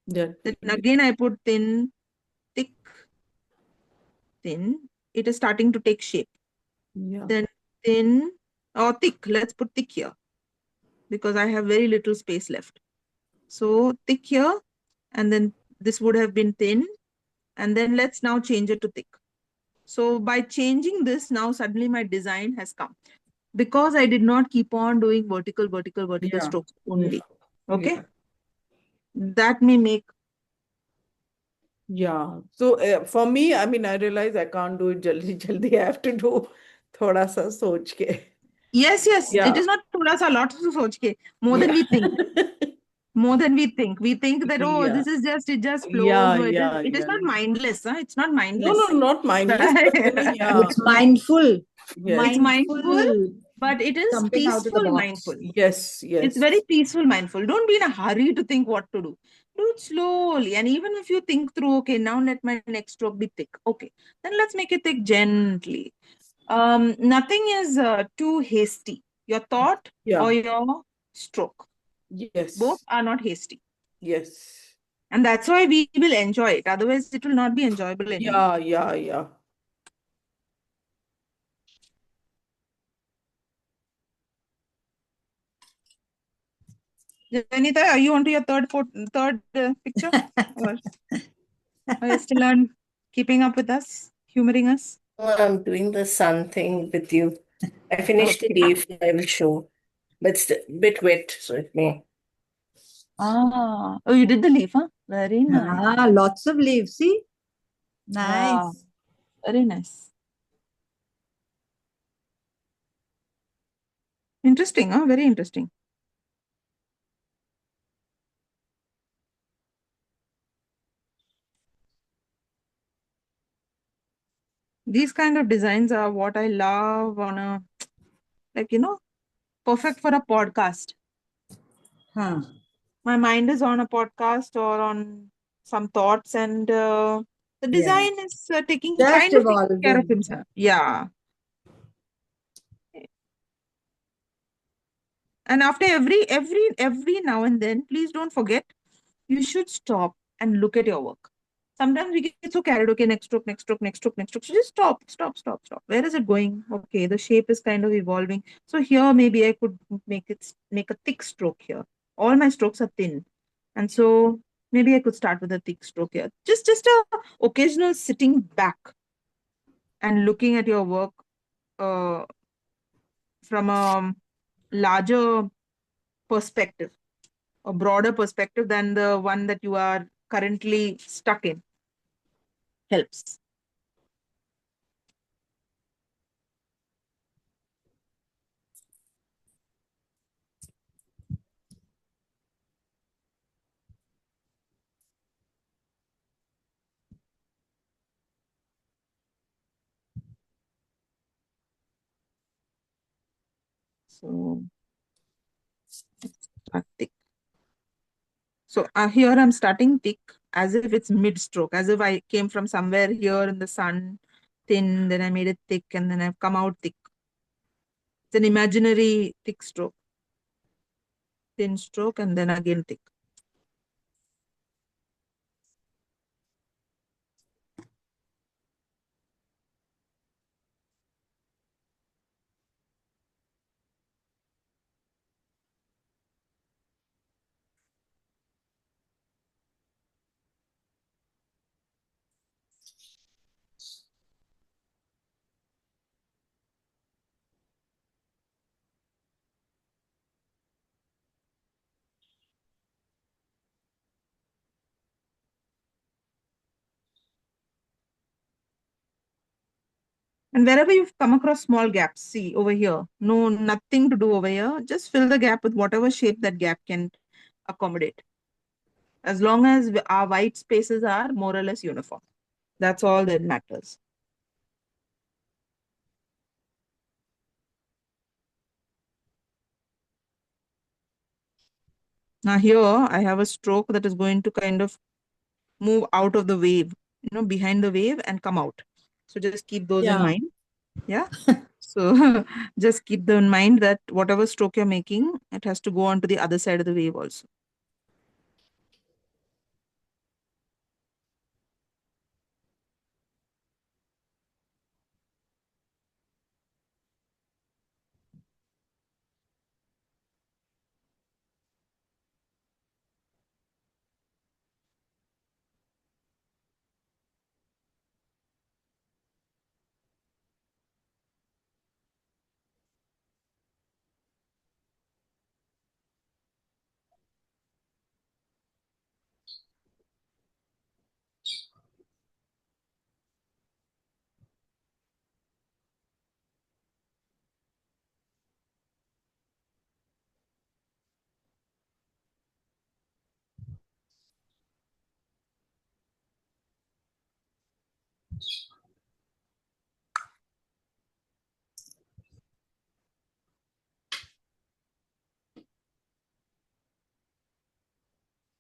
Yeah, then again I put thin, thick, thin, it is starting to take shape. yeah. Then thin or thick, let's put thick here because I have very little space left. So thick here, and then this would have been thin, and then let's now change it to thick. So by changing this, now suddenly my design has come because I did not keep on doing vertical Yeah, strokes only. Okay, yeah. that may make. Yeah. So for me, I mean, I realize I can't do it jaldi jaldi. I have to do thoda sa soch ke. Yes, it Yeah, is not thoda sa, lot to soch ke, more than yeah. we think. More than we think. We think that, oh, Yeah, it just flows. yeah, Or yeah, it is yeah. not mindless. Huh? It's not No, no, mindless. not mindless, but yeah. It's mindful. Yes, It's mindful, Mindful but it is jumping out of the peaceful box. mindful. yes, It's yes. very peaceful mindful. Don't be in a hurry to think what to do. Do it slowly. And even if you think through, okay, now let my next stroke be thick. Okay, then let's make it thick gently. Nothing is too hasty. Your thought Yeah, or your stroke. Both yes, are not hasty. yes. And that's why we will enjoy it. Otherwise, it will not be enjoyable anymore. Yeah, yeah, yeah. Janita, are you on to your third picture? Or are you still on keeping up with us, humoring us? Oh, I'm doing the sun thing with you. I finished the Okay. leaf, I will show. But it's a bit wet, so it may. Ah, oh, you did the leaf, huh? Very nice. Ah, lots of leaves. See? Wow, Nice. very nice. Interesting, huh? Very interesting. These kind of designs are what I love on a, like, perfect for a podcast. Huh. My mind is on a podcast or on some thoughts, and the Yeah. design is Just kind of taking care of evolving. himself. Yeah. And after every now and then, please don't forget, you should stop and look at your work. Sometimes we get so carried, okay, next stroke, next stroke, next stroke, next stroke. So just stop. Where is it going? Okay, the shape is kind of evolving. So here maybe I could make a thick stroke here. All my strokes are thin. And so maybe I could start with a thick stroke here. Just a occasional sitting back and looking at your work uh, from a larger perspective, a broader perspective than the one that you are currently stuck in helps. So start thick. So here I'm starting thick as if it's mid-stroke, as if I came from somewhere here in the sun, thin, then I made it thick, and then I've come out thick. It's an imaginary thick stroke. Thin stroke, and then again thick. And wherever you've come across small gaps, see over here, no, nothing to do over here. Just fill the gap with whatever shape that gap can accommodate. As long as our white spaces are more or less uniform. That's all that matters. Now here I have a stroke that is going to kind of move out of the wave, behind the wave and come out. So just keep those in mind. Yeah. So just keep them in mind that whatever stroke you're making, it has to go on to the other side of the wave also.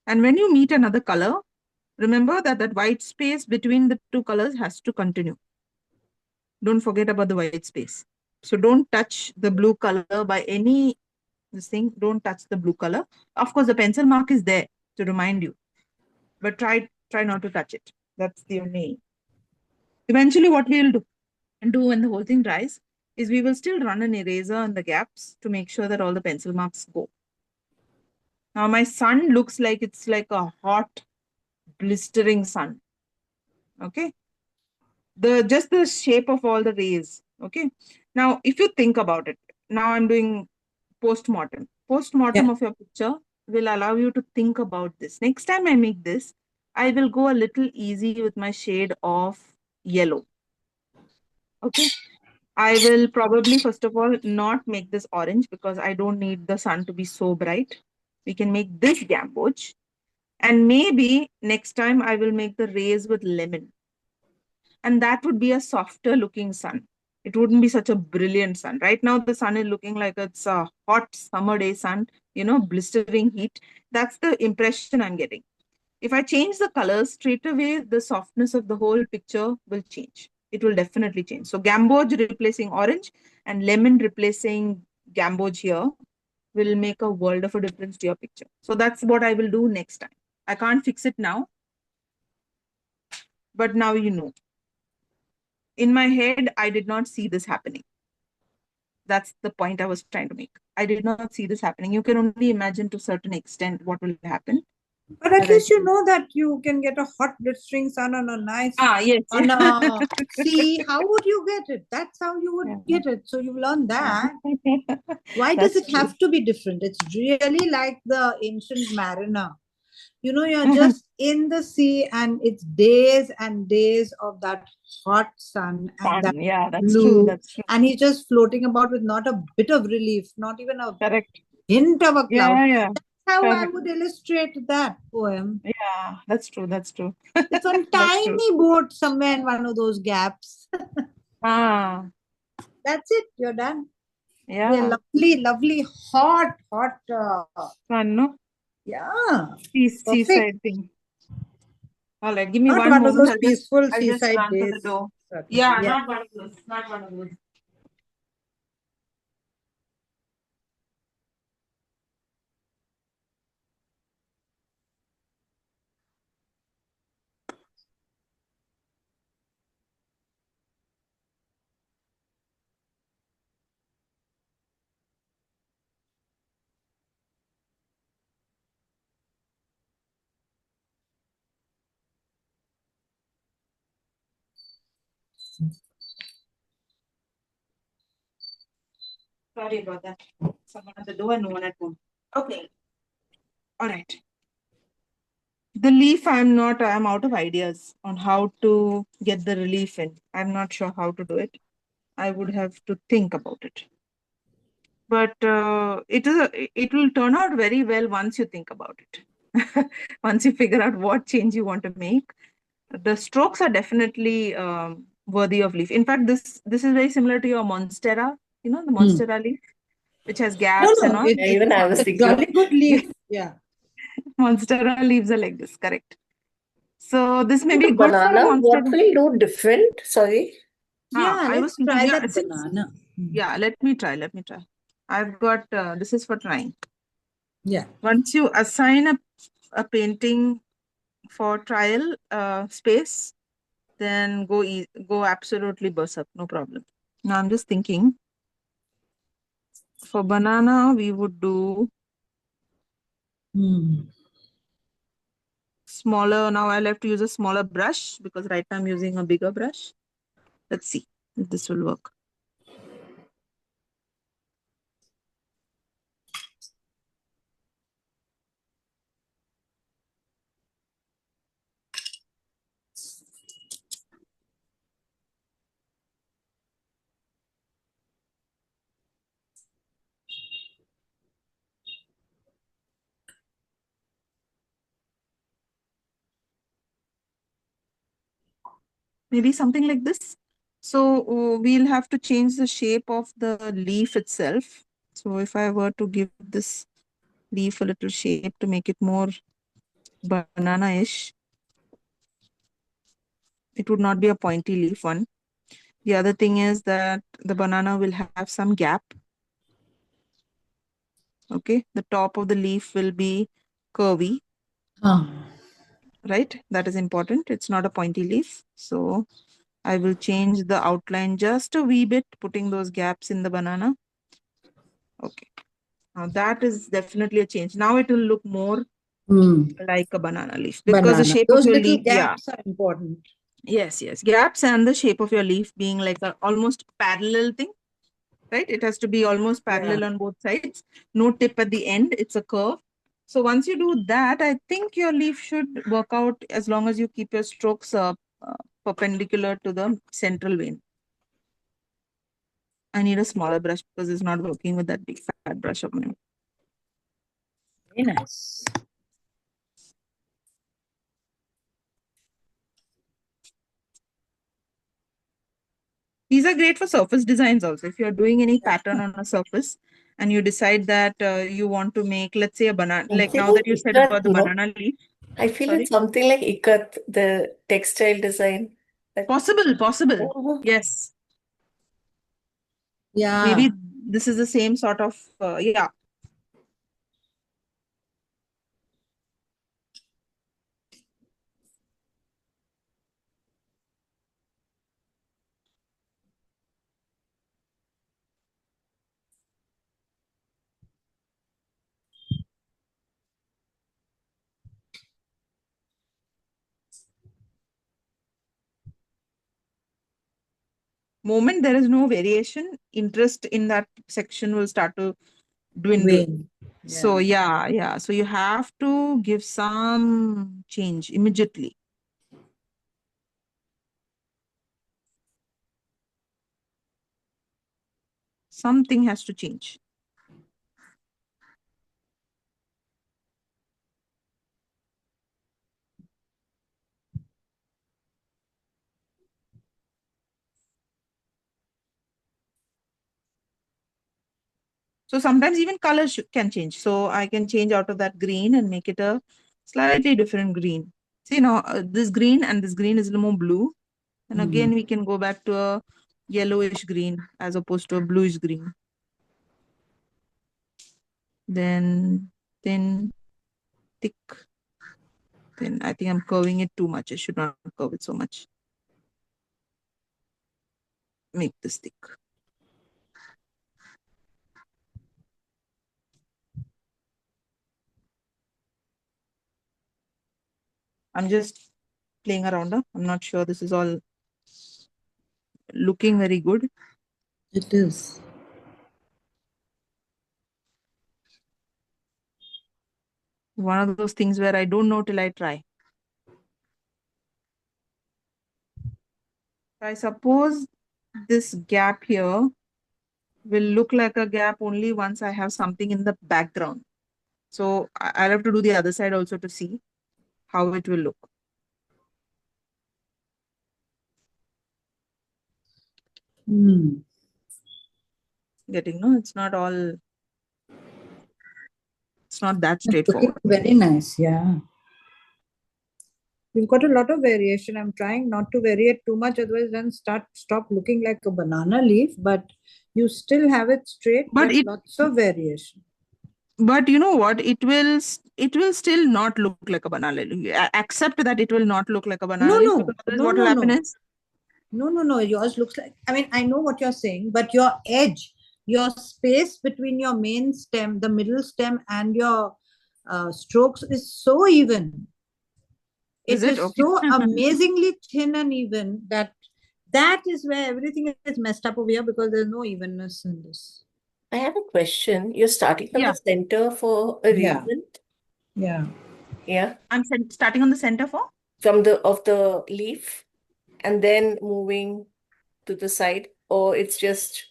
And when you meet another color, remember that that white space between the two colors has to continue. Don't forget about the white space. So don't touch the blue color by any this thing. Don't touch the blue color. Of course, the pencil mark is there to remind you, but try not to touch it. That's the only. Eventually, what we will do when the whole thing dries is we will still run an eraser on the gaps to make sure that all the pencil marks go. Now my sun looks like it's like a hot, blistering sun. Okay. Just the shape of all the rays. Okay. Now, if you think about it, now I'm doing post-mortem. Post-mortem of your picture will allow you to think about this. Next time I make this, I will go a little easy with my shade of yellow. Okay. I will probably, first of all, not make this orange because I don't need the sun to be so bright. We can make this gamboge. And maybe next time I will make the rays with lemon. And that would be a softer looking sun. It wouldn't be such a brilliant sun. Right now, the sun is looking like it's a hot summer day sun, blistering heat. That's the impression I'm getting. If I change the colors straight away, the softness of the whole picture will change. It will definitely change. So gamboge replacing orange and lemon replacing gamboge here will make a world of a difference to your picture. So that's what I will do next time. I can't fix it now, but now you know. In my head, I did not see this happening. That's the point I was trying to make. I did not see this happening. You can only imagine to a certain extent what will happen. But at least you know that you can get a hot blistering sun on a nice yes. on a sea. How would you get it? That's how you would get it. So you've learned that. Why does it have to be different? It's really like the ancient mariner. You're just in the sea and it's days and days of that hot sun and that that's blue. true. That's true. And he's just floating about with not a bit of relief, not even a Correct. hint of a cloud. Yeah. That's how I Correct. would illustrate that poem. Yeah, that's true. That's true. It's on That's true. tiny boat somewhere in one of those gaps. Ah, That's it. You're done. They're Yeah, lovely, lovely, hot, fun, no? yeah, perfect. Seaside thing. All right, give me Not one one of moment. those peaceful I'll just seaside run to the days. door. Certainly. Yeah, Yeah. not one of those. Not one of those. Sorry about that. Someone at the door, no one at home. Okay. All right. The leaf, I'm out of ideas on how to get the relief in. I'm not sure how to do it. I would have to think about it. But it will turn out very well once you think about it. Once you figure out what change you want to make. The strokes are definitely worthy of leaf. In fact, this is very similar to your monstera, the monstera leaf, which has No, gaps and no, all. Yeah, even I was it's a thinking of jolly good leaf. Yeah. Monstera leaves are like this, correct? So this may be the good for a banana. What monstera. will do different? Sorry. Yeah, I was let's thinking, try yeah, that banana. yeah, let me try. I've got, this is for trying. Yeah. Once you assign a painting for trial space, then go absolutely berserk, no problem. Now I'm just thinking, for banana, we would do Hmm. smaller. Now I'll have to use a smaller brush because right now I'm using a bigger brush. Let's see if this will work. Maybe something like this. So we'll have to change the shape of the leaf itself. So if I were to give this leaf a little shape to make it more banana-ish, it would not be a pointy leaf one. The other thing is that the banana will have some gap. Okay, the top of the leaf will be curvy, right? That is important. It's not a pointy leaf. So I will change the outline just a wee bit, putting those gaps in the banana. Okay. Now that is definitely a change. Now it will look more like a banana leaf because the Banana. shape of Those your little leaf, yeah. gaps are important. Yes, gaps and the shape of your leaf being like a almost parallel thing, right? It has to be almost parallel on both sides. No tip at the end. It's a curve. So once you do that, I think your leaf should work out as long as you keep your strokes perpendicular to the central vein. I need a smaller brush because it's not working with that big fat brush of mine. Very nice. These are great for surface designs also. If you're doing any pattern on a surface and you decide that you want to make, let's say, a banana, like Something now that like you said ikat, about the banana leaf. I feel Sorry? it's something like ikat, the textile design. Possible. Oh, Yes. Yeah. Maybe this is the same sort of, yeah. Moment there is no variation, interest in that section will start to dwindle. Vein. So yeah. So you have to give some change immediately. Something has to change. So sometimes even colors can change. So I can change out of that green and make it a slightly different green. See now, this green and this green is a little more blue. And again, we can go back to a yellowish green as opposed to a bluish green. Then thin, thick. Then I think I'm curving it too much. I should not curve it so much. Make this thick. I'm just playing around. I'm not sure this is all looking very good. It is. One of those things where I don't know till I try. I suppose this gap here will look like a gap only once I have something in the background. So I'll have to do the other side also to see how it will look. Getting, no, it's not that It's looking straightforward. very nice, yeah. You've got a lot of variation. I'm trying not to vary it too much, otherwise then stop looking like a banana leaf, but you still have it straight, but lots of variation. But you know what? It will still not look like a banana leaf. Accept that it will not look like a banana leaf. Because otherwise what will happen is No. Yours looks like, I mean, I know what you're saying, but your edge, your space between your main stem, the middle stem, and your strokes is so even. Is It it? is Okay. so amazingly thin and even that is where everything is messed up over here, because there's no evenness in this. I have a question. You're starting from Yeah. the center for a Yeah. reason? Yeah. Yeah. I'm starting on the center for? From the leaf and then moving to the side, or it's just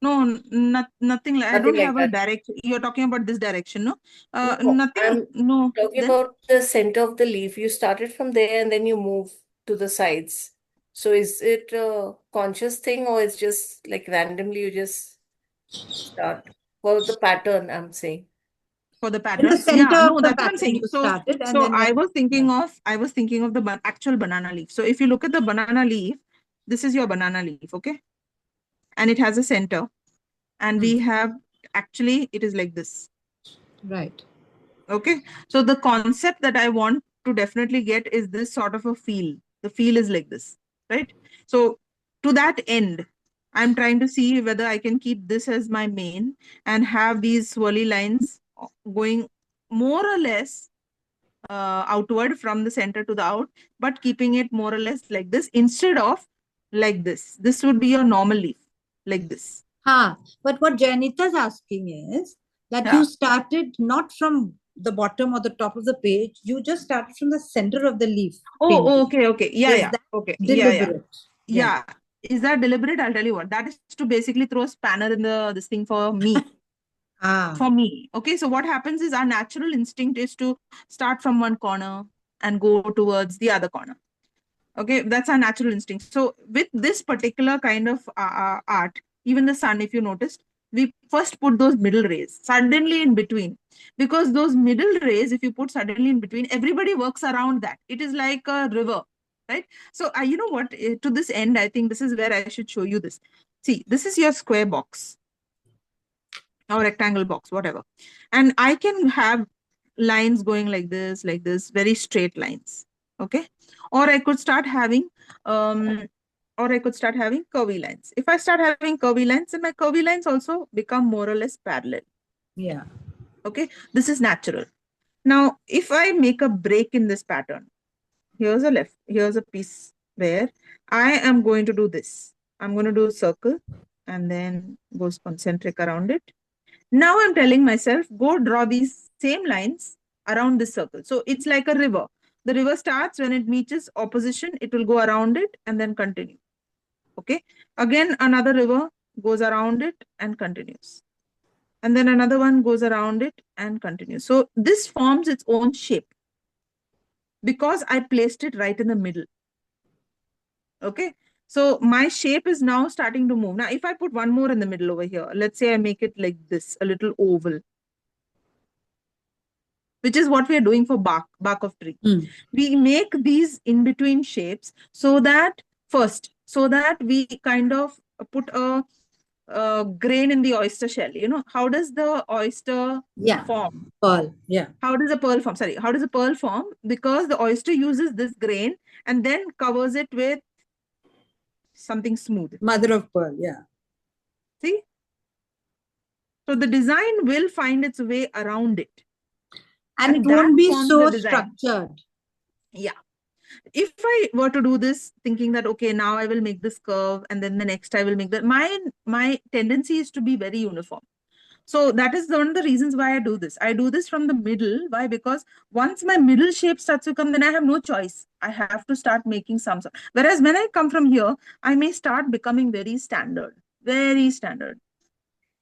No, nothing. I don't nothing like have a that? direction. You're talking about this direction, no? No, Nothing. I'm No. talking Then about the center of the leaf. You started from there and then you move to the sides. So is it a conscious thing, or it's just like randomly you just start for the pattern, I'm saying? for the In the pattern, center yeah, of no, the that's what I'm pattern saying. you So, started, and so then I was thinking yeah. of the actual banana leaf. So if you look at the banana leaf, this is your banana leaf, okay? And it has a center, and we have actually it is like this. Right. Okay, so the concept that I want to definitely get is this sort of a feel. The feel is like this, right? So to that end, I'm trying to see whether I can keep this as my main and have these swirly lines going more or less outward from the center to the out, but keeping it more or less like this instead of like this. This would be your normal leaf, like this. But what Janita's asking is that Yeah. you started not from the bottom or the top of the page, you just started from the center of the leaf. Oh, painting. okay. Yeah, Is yeah. that Okay. deliberate? Yeah. Is that deliberate? I'll tell you what. That is to basically throw a spanner in this thing for me. For me. Okay. So what happens is our natural instinct is to start from one corner and go towards the other corner. Okay. That's our natural instinct. So with this particular kind of art, even the sun, if you noticed, we first put those middle rays suddenly in between, because those middle rays, if you put suddenly in between, everybody works around that. It is like a river, right? So you know what, to this end, I think this is where I should show you this. See, this is your square box or rectangle box, whatever, and I can have lines going like this, very straight lines. Okay, or I could start having um curvy lines. If I start having curvy lines, then my curvy lines also become more or less parallel. Yeah. Okay, this is natural. Now if I make a break in this pattern, here's a piece where I am going to do this. I'm going to do a circle and then goes concentric around it. Now I'm telling myself, go draw these same lines around this circle. So it's like a river. The river starts when it meets opposition, it will go around it and then continue. Okay. Again, another river goes around it and continues. And then another one goes around it and continues. So this forms its own shape because I placed it right in the middle. Okay. So my shape is now starting to move. Now, if I put one more in the middle over here, let's say I make it like this, a little oval, which is what we are doing for bark of tree. We make these in between shapes so that we kind of put a grain in the oyster shell. You know, how does the oyster form? Pearl. Yeah. How does a pearl form? Sorry, how does a pearl form? Because the oyster uses this grain and then covers it with something smooth. Mother of pearl. Yeah. See? So the design will find its way around it. And it that won't be forms so the design. structured. Yeah. If I were to do this thinking that, okay, now I will make this curve and then the next I will make that, my tendency is to be very uniform. So that is one of the reasons why I do this. I do this from the middle. Why? Because once my middle shape starts to come, then I have no choice. I have to start making some. Whereas when I come from here, I may start becoming very standard, very standard.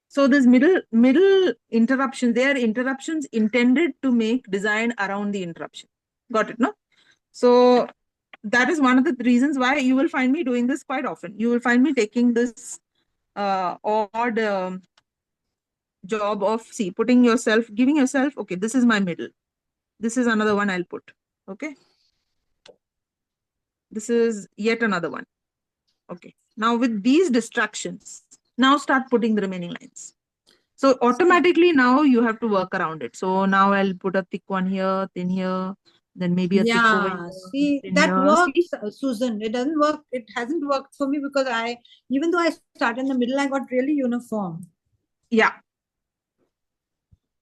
So this middle interruptions, they are interruptions intended to make design around the interruption. Got it, no? So that is one of the reasons why you will find me doing this quite often. You will find me taking this odd job of, see, putting yourself, giving yourself, okay, this is my middle. This is another one I'll put. Okay. This is yet another one. Okay. Now with these distractions, now start putting the remaining lines. So automatically now you have to work around it. So now I'll put a thick one here, thin here, then maybe a thick over here. See, that works, Susan. It doesn't work. It hasn't worked for me because even though I started in the middle, I got really uniform. Yeah.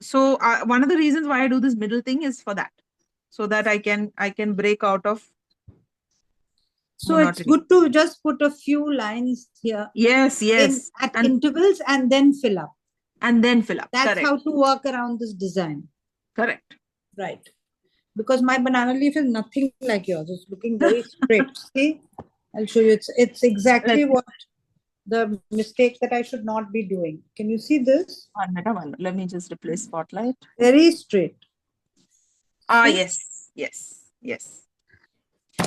So one of the reasons why I do this middle thing is for that, so that I can break out of. So it's good to just put a few lines here. Yes, yes. At intervals and then fill up. That's correct. How to work around this design. Correct. Right. Because my banana leaf is nothing like yours. It's looking very straight. See, I'll show you. It's exactly what the mistake that I should not be doing. Can you see this? Let me just replace spotlight. Very straight. Yes, yes, yes.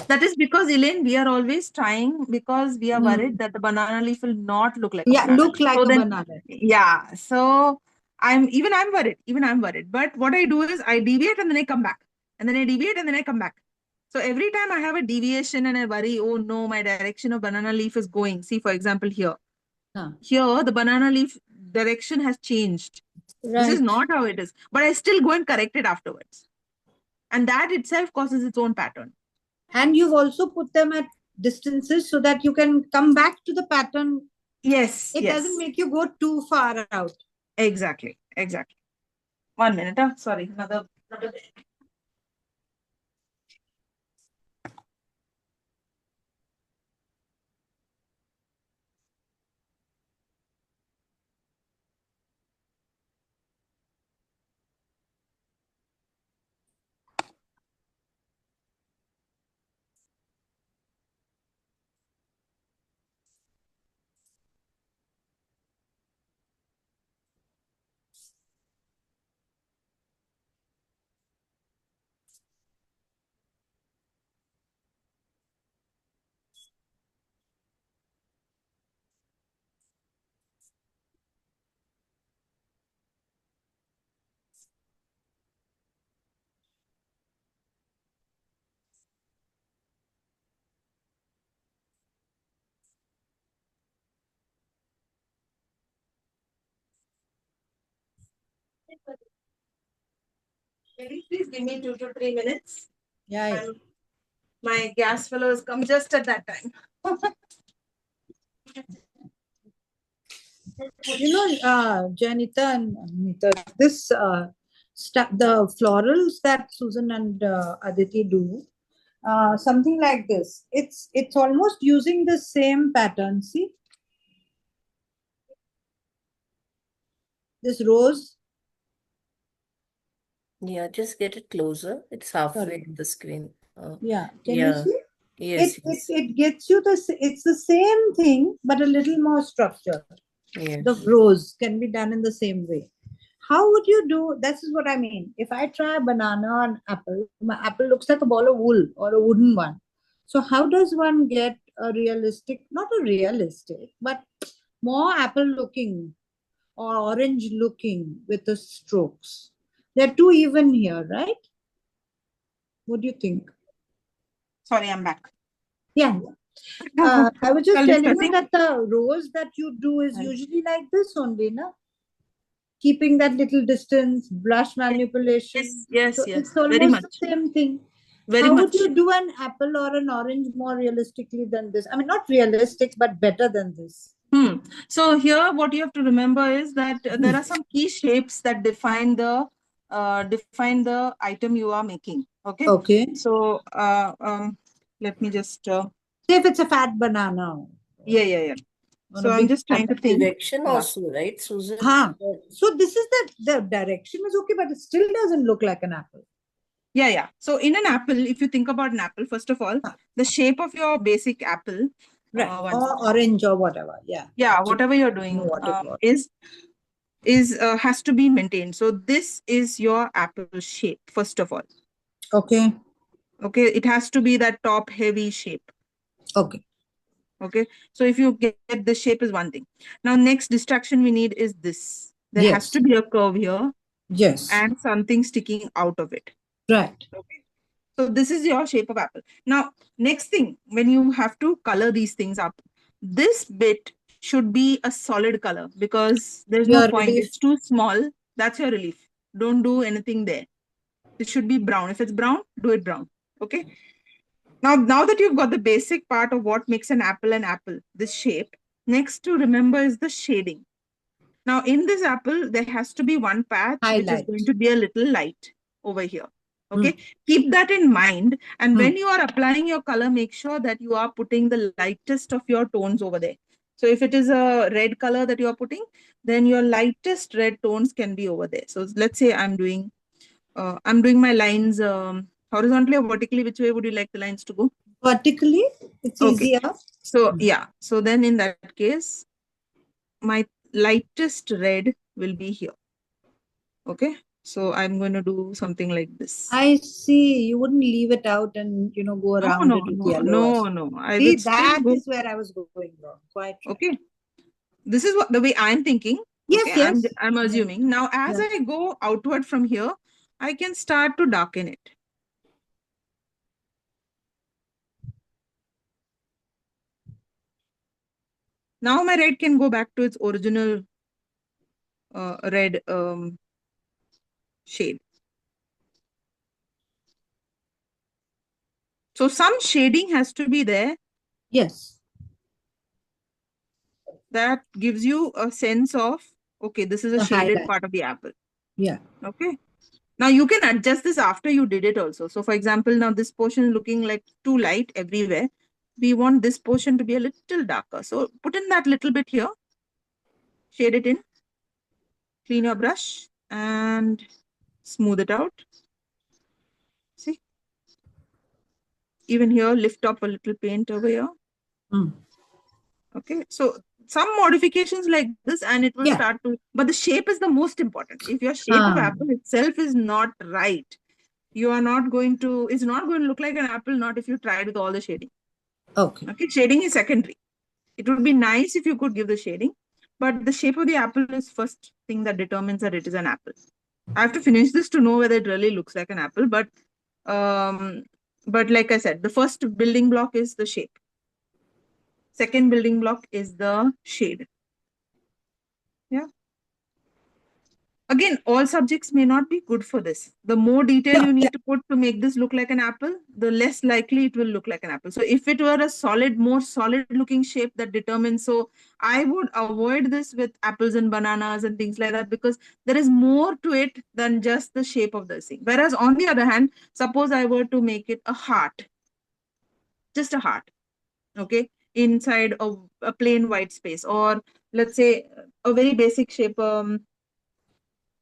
That is because, Elaine, we are always trying, because we are worried that the banana leaf will not look like a banana. Look like a banana. Yeah. So I'm worried. But what I do is I deviate and then I come back. And then I deviate and then I come back. So every time I have a deviation and I worry, oh no, my direction of banana leaf is going. See, for example, here. Here, the banana leaf direction has changed. Right. This is not how it is. But I still go and correct it afterwards. And that itself causes its own pattern. And you've also put them at distances so that you can come back to the pattern. Yes. It doesn't make you go too far out. Exactly. 1 minute. Sorry. Another. Maybe please give me 2 to 3 minutes. Yeah. My gas fellows come just at that time. Janita and Anita, this the florals that Susan and Aditi do, something like this. It's almost using the same pattern. See, this rose. Yeah, just get it closer. It's halfway in the screen. Yeah, can you see? Yes, it gets you it's the same thing, but a little more structure. yes. The rose can be done in the same way. How would you do? This is what I mean. If I try a banana or an apple, my apple looks like a ball of wool or a wooden one. So how does one get a realistic, not a realistic, but more apple looking or orange looking with the strokes. They're too even here, right? What do you think? Sorry, I'm back. Yeah. I was just Well, telling you discussing. that the rows that you do is usually like this only, na? Keeping that little distance, brush manipulation. Yes, So yes. it's Very almost much. the same thing. Very How would much. you do an apple or an orange more realistically than this? I mean, not realistic, but better than this. So here, what you have to remember is that there are some key shapes that define the item you are making. Okay. Okay. So let me just Say if it's a fat banana. yeah. On So a I'm big just trying to think. Direction Yeah. also, right, Susan? Huh. So this is the direction is okay, but it still doesn't look like an apple. Yeah. So in an apple, if you think about an apple, first of all, the shape of your basic apple, Right. one Or second. orange or whatever. Yeah. Yeah, Absolutely. whatever you're Know doing what it was. is has to be maintained. So this is your apple shape, first of all. Okay. Okay, it has to be that top heavy shape. Okay. Okay, so if you get this shape is one thing. Now next distraction we need is this. There has Yes. to be a curve here Yes. and something sticking out of it. Right. Okay, so this is your shape of apple. Now next thing, when you have to color these things up, this bit should be a solid color because there's no Your point. relief. It's too small. That's your relief. Don't do anything there. It should be brown. If it's brown, do it brown. Okay. Now that you've got the basic part of what makes an apple, this shape, next to remember is the shading. Now in this apple, there has to be one patch which is Highlight. going to be a little light over here. Okay, keep that in mind. And when you are applying your color, make sure that you are putting the lightest of your tones over there. So if it is a red color that you are putting, then your lightest red tones can be over there. So let's say I'm doing my lines horizontally or vertically. Which way would you like the lines to go? Vertically, it's Okay. easier. So yeah. So then in that case, my lightest red will be here. Okay. So I'm going to do something like this. I see. You wouldn't leave it out and go around it with yellow. No. I See, would still that go. is where I was going wrong. Quite right. Okay. This is what the way I'm thinking. Yes, Okay. yes. I'm assuming. Now, as Yeah. I go outward from here, I can start to darken it. Now my red can go back to its original red shade. So some shading has to be there. Yes. That gives you a sense of, okay, this is a The shaded highlight. part of the apple. Yeah. Okay. Now you can adjust this after you did it also. So for example, now this portion is looking like too light everywhere. We want this portion to be a little darker. So put in that little bit here, shade it in, clean your brush and smooth it out. See, even here, lift up a little paint over here. Okay, so some modifications like this and it will start to, but the shape is the most important. If your shape of apple itself is not right, you are not going to, it's not going to look like an apple, not if you tried with all the shading. Okay. Okay, shading is secondary. It would be nice if you could give the shading, but the shape of the apple is first thing that determines that it is an apple. I have to finish this to know whether it really looks like an apple, but like I said, the first building block is the shape. Second building block is the shade. Yeah. Again, all subjects may not be good for this. The more detail you need to put to make this look like an apple, the less likely it will look like an apple. So if it were a solid, more solid looking shape that determines, so I would avoid this with apples and bananas and things like that, because there is more to it than just the shape of the thing. Whereas on the other hand, suppose I were to make it a heart, just a heart, okay, inside a plain white space, or let's say a very basic shape.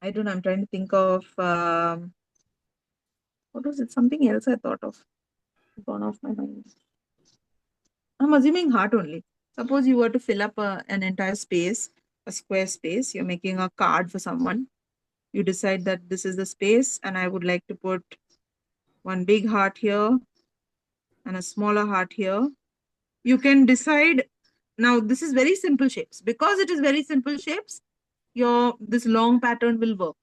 I don't know, I'm trying to think of what was it? Something else I thought of. Gone off my mind. I'm assuming heart only. Suppose you were to fill up an entire space, a square space, you're making a card for someone. You decide that this is the space, and I would like to put one big heart here and a smaller heart here. you can decide. Now, this is very simple shapes. Because it is very simple shapes, this long pattern will work.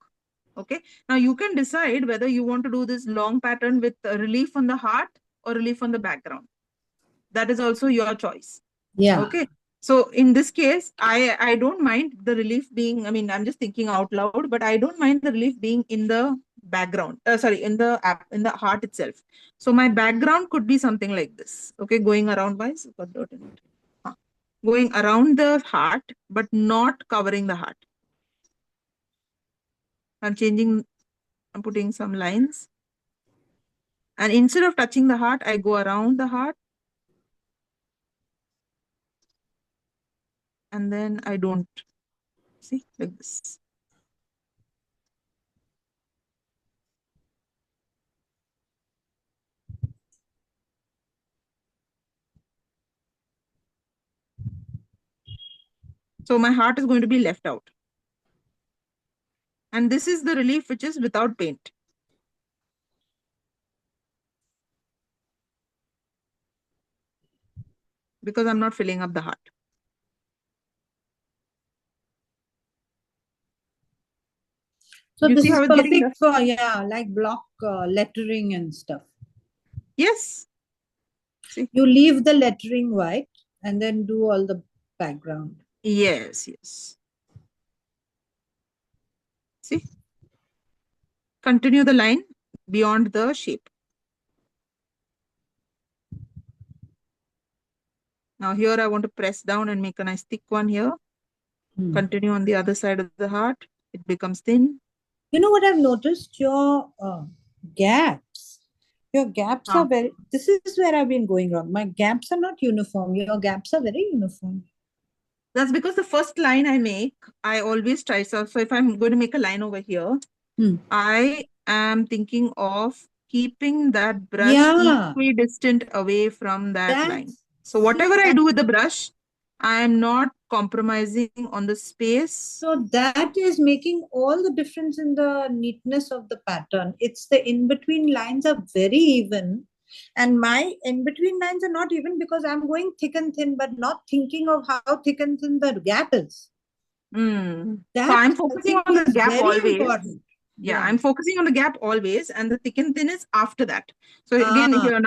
Okay. Now, you can decide whether you want to do this long pattern with relief on the heart or relief on the background. That is also your choice. Yeah. Okay. So in this case, I don't mind the relief being, I mean, I'm just thinking out loud, but I don't mind the relief being in the background, in the heart itself. So my background could be something like this. Okay, going around, why is it got dirt in it? Going around the heart, but not covering the heart. I'm putting some lines. And instead of touching the heart, I go around the heart. And then I don't, see, like this. So my heart is going to be left out. And this is the relief which is without paint. Because I'm not filling up the heart. So You this see is how it's getting perfect for, yeah, like block lettering and stuff. Yes. See? You leave the lettering white and then do all the background. Yes, yes. See? Continue the line beyond the shape. Now here I want to press down and make a nice thick one here. Continue on the other side of the heart. It becomes thin. You know what I've noticed? Your gaps. Your gaps are very, this is where I've been going wrong. My gaps are not uniform. Your gaps are very uniform. That's because the first line I make, I always try. So if I'm going to make a line over here, I am thinking of keeping that brush equidistant away from that line. So whatever I do with the brush, I am not compromising on the space. So that is making all the difference in the neatness of the pattern. It's the in-between lines are very even. And my in-between lines are not even because I'm going thick and thin, but not thinking of how thick and thin the gap is. So I'm focusing on the gap always. Important. Yeah, I'm focusing on the gap always, and the thick and thin is after that. So again, here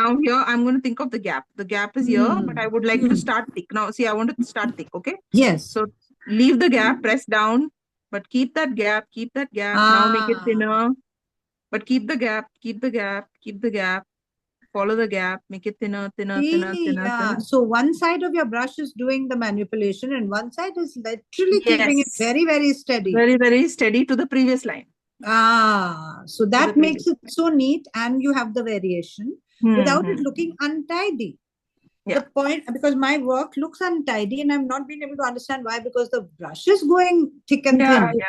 I'm going to think of the gap. The gap is here, but I would like to start thick. Now, see, I want to start thick, okay? Yes. So leave the gap, press down, but keep that gap, Now make it thinner, but keep the gap, follow the gap, make it thinner. So one side of your brush is doing the manipulation and one side is literally keeping it very, very steady. Very, very steady to the previous line. So that makes it so neat and you have the variation without it looking untidy. The point, because my work looks untidy and I'm not being able to understand why, because the brush is going thick and thin.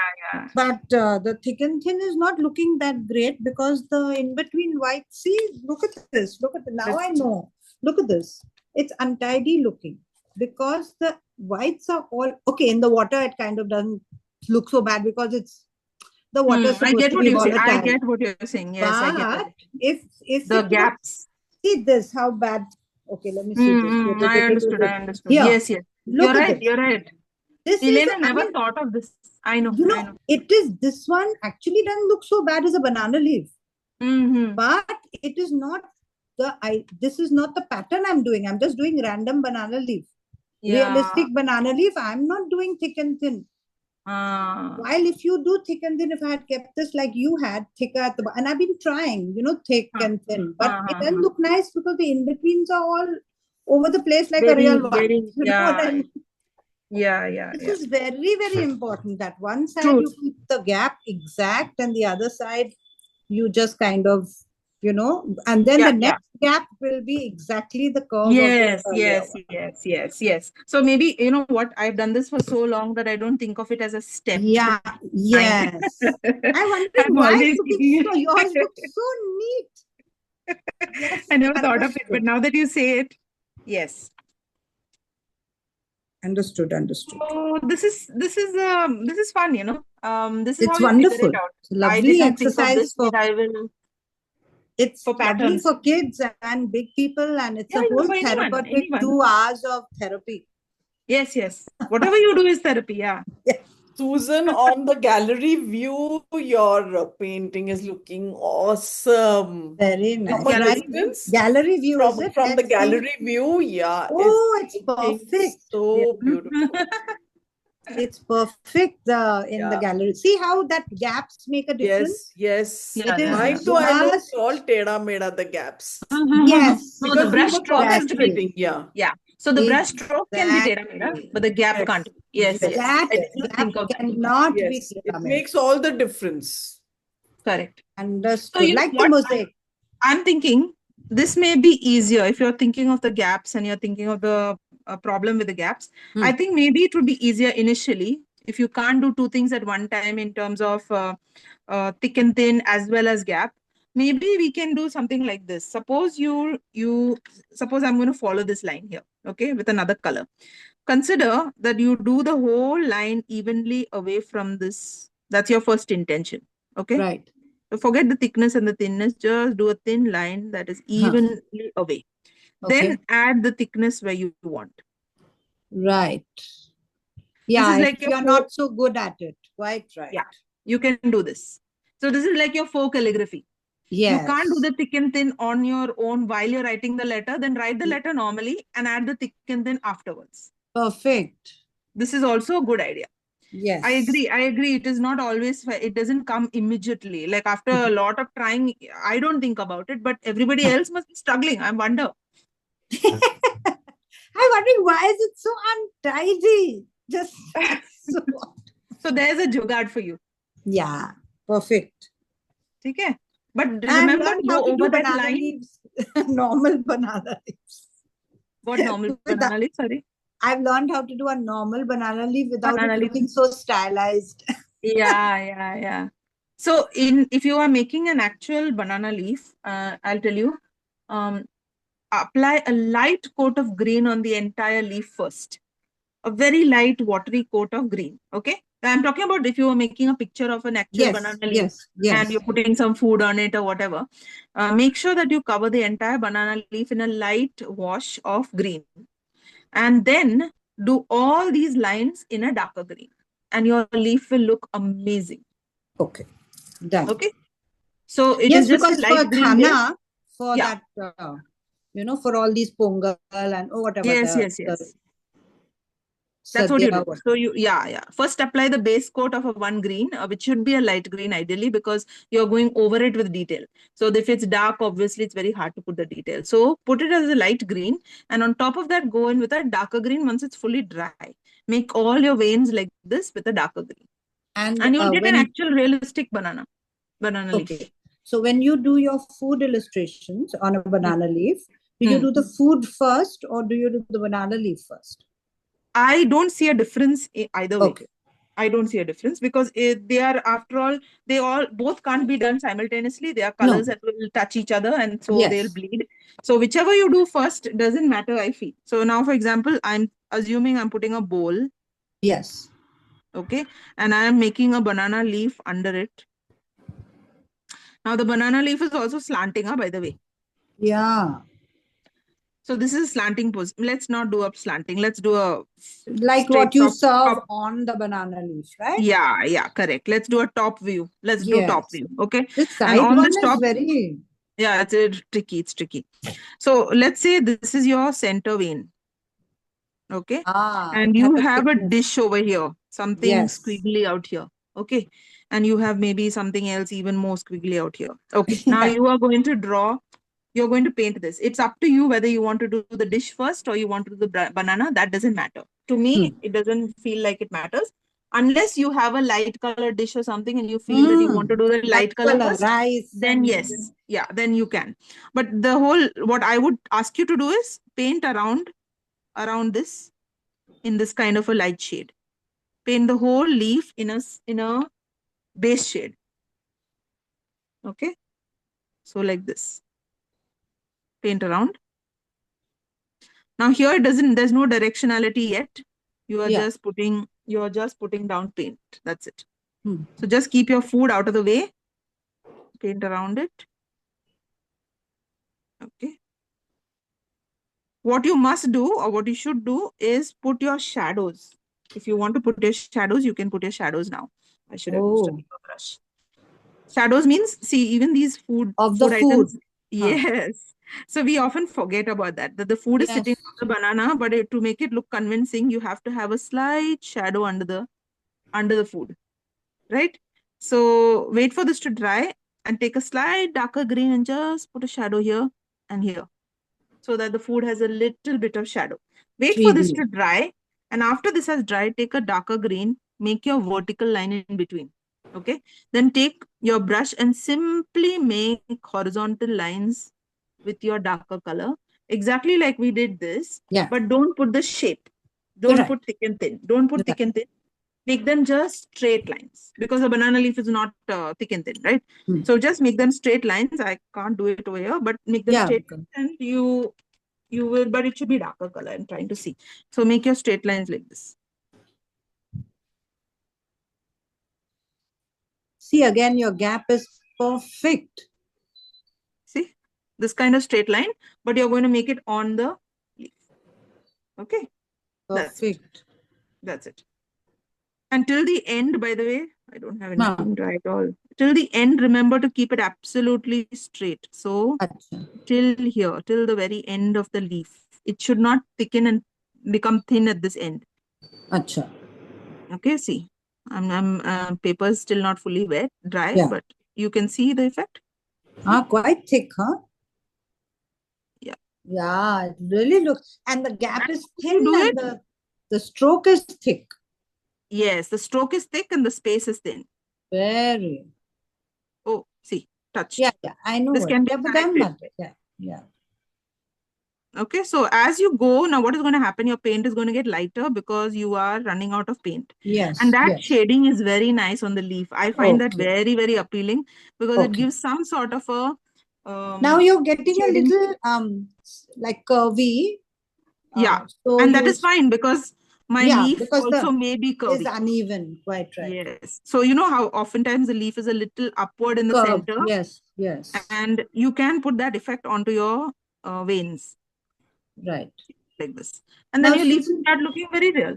But the thick and thin is not looking that great because the in-between white, see, look at this. Now I know. Look at this. It's untidy looking because the whites are all, okay, in the water it kind of doesn't look so bad because it's, the water is supposed to be volatile. I get what you're saying. Yes, but I get it. If the gaps. See this, how bad. Okay, let me see this. I understood. Here. Yes. Look at you're right. This Elena never thought of this. I know. It is, this one actually doesn't look so bad as a banana leaf. But it is not this is not the pattern I'm doing. I'm just doing random banana leaf. Realistic banana leaf. I'm not doing thick and thin. While if you do thick and thin, if I had kept this like you had, thicker at the and I've been trying, thick and thin, but it doesn't look nice because the in-betweens are all over the place like a real one. This is very, very important that one side you keep the gap exact and the other side you just kind of, and then the next gap will be exactly the curve. Yes. So maybe, you know what, I've done this for so long that I don't think of it as a step. Yes. I wonder why yours looks so neat. I never thought of it, but now that you say it, yes. Understood. So this is fun, this is it's how wonderful. You figure it out. Lovely exercise for. It's for lovely patterns. for kids and big people, and it's Yeah, a yeah, whole for anyone, therapeutic anyone. 2 hours of therapy. Yes. Whatever you do is therapy. Yeah. Susan, on the gallery view, your painting is looking awesome. Very With nice, From a gallery right? view. distance, Gallery view, is it? from the Let's see. gallery view, yeah, Oh, it's looking perfect. so beautiful. It's perfect in the Yeah. gallery. See how that gaps make a difference? Yes. Yeah, It is Mine too, I know it's just, all teda meda, the gaps. yes, No, the Because we brush were stroke has to be. concentrating, yeah. Yeah. So the brush stroke can be tera mera, exactly. but the gap Yes. can't be. Yes. That I did not gap think of that. cannot be Yes. It pyramid. makes all the difference. Correct. So Understood. you know Like the what? mosaic. I'm thinking this may be easier if you're thinking of the gaps and you're thinking of the problem with the gaps. I think maybe it would be easier initially if you can't do two things at one time in terms of thick and thin as well as gap. Maybe we can do something like this. Suppose suppose I'm going to follow this line here, okay, with another color. Consider that you do the whole line evenly away from this. That's your first intention, okay? Right. So forget the thickness and the thinness, just do a thin line that is evenly away. Then Okay. add the thickness where you want. Right. This Yeah, is like if your you're not so good at it. Quite right. Yeah, you can do this. So this is like your faux calligraphy. You can't do Yes. the thick and thin on your own while you're writing the letter, then write the letter normally and add the thick and thin afterwards. Perfect. This is also a good idea. Yes. I agree. It is not always, it doesn't come immediately. Like after a lot of trying, I don't think about it, but everybody else must be struggling. I wonder. I'm wondering why is it so untidy? Just so. So there's a jugaad for you. Yeah, perfect. Okay. But I've remember learned to how go to do over that banana line. leaves, normal banana leaves. What normal With banana that- leaf? Sorry. I've learned how to do a normal banana leaf without Banana it leaf. looking so stylized. Yeah. So if you are making an actual banana leaf, I'll tell you, apply a light coat of green on the entire leaf first. A very light watery coat of green. Okay. I'm talking about if you are making a picture of an actual banana leaf and you're putting some food on it or whatever. Make sure that you cover the entire banana leaf in a light wash of green. And then do all these lines in a darker green. And your leaf will look amazing. Okay, done. Okay. So it Yes, is just a because light for green base. khana, for Yeah. that, for all these pongal and whatever. Yes. That's what you do. Sadhya, So yeah. First apply the base coat of a one green, which should be a light green ideally because you're going over it with detail. So if it's dark, obviously it's very hard to put the detail. So put it as a light green, and on top of that, go in with a darker green once it's fully dry. Make all your veins like this with a darker green, and you'll get an actual realistic banana leaf. Okay. So when you do your food illustrations on a banana leaf, do you do the food first or do you do the banana leaf first? I don't see a difference either way. Okay. I don't see a difference because they are, after all, both can't be done simultaneously. They are colors that will touch each other and so they'll bleed. So whichever you do first doesn't matter, I feel. So now, for example, I'm assuming I'm putting a bowl. Yes. Okay. And I am making a banana leaf under it. Now the banana leaf is also slanting, by the way. Yeah. So this is slanting pose. Let's not do a slanting. Let's do a like what you serve on the banana leaf, right? Yeah, correct. Let's do a top view. Let's do top view. Okay. This And side on one this is top, very yeah, it's tricky. It's tricky. So let's say this is your center vein. Okay. And you have a dish over here, something squiggly out here. Okay. And you have maybe something else even more squiggly out here. Okay. Now you are going to draw, you're going to paint this. It's up to you whether you want to do the dish first or you want to do the banana. That doesn't matter. To me, it doesn't feel like it matters. Unless you have a light color dish or something and you feel that you want to do the light color first, then yes. Yeah, then you can. But what I would ask you to do is paint around this in this kind of a light shade. Paint the whole leaf in a base shade. Okay. So like this. Paint around. Now here there's no directionality yet. You are just putting down paint. That's it. So just keep your food out of the way. Paint around it. Okay. What you must do or what you should do is put your shadows. If you want to put your shadows, you can put your shadows now. I should have used a Oh, paper brush. Shadows means, see, even these food of the food. items. Huh. Yes. So we often forget about that the food is sitting Yes. on the banana, but to make it look convincing, you have to have a slight shadow under the food, right? So wait for this to dry and take a slight darker green and just put a shadow here and here so that the food has a little bit of shadow. Wait for this 3D. to dry, and after this has dried, take a darker green, make your vertical line in between. Okay, then take your brush and simply make horizontal lines with your darker color, exactly like we did this, Yeah. but don't put the shape. Don't Right. put thick and thin. Don't put thick Right. and thin. Make them just straight lines because a banana leaf is not thick and thin, right? Hmm. So just make them straight lines. I can't do it over here, but make them Yeah. straight and you will, but it should be darker color. I'm trying to see. So make your straight lines like this. See, again, your gap is perfect. See this kind of straight line, but you're going to make it on the leaf. Okay, that's it. Perfect. That's it. Until the end, by the way, I don't have Huh. anything dry at all. Till the end, remember to keep it absolutely straight. So Acha. till here, till the very end of the leaf. It should not thicken and become thin at this end. Acha. Okay, see, paper is still not fully wet, dry, Yeah. but you can see the effect. Quite thick, huh? Yeah. Yeah, it really looks, and the gap is You thin do and it. the stroke is thick. Yes, the stroke is thick and the space is thin. Very. Oh, see, touched. Yeah, yeah, I know This it. can be Yeah, but I'm corrected. not. Yeah, yeah. Okay, so as you go, now what is going to happen? Your paint is going to get lighter because you are running out of paint. Yes, And that yes. shading is very nice on the leaf. I find that Okay. very, very appealing because it Okay. gives some sort of a Now you're getting a shading. little like curvy. Yeah, So and that you is fine because my yeah, leaf because also the may be is curvy. uneven, quite right. Yes. So you know how oftentimes the leaf is a little upward in the Curved. center, Yes, yes. and you can put that effect onto your veins Right. like this, and then Now, your leaf will start looking very real.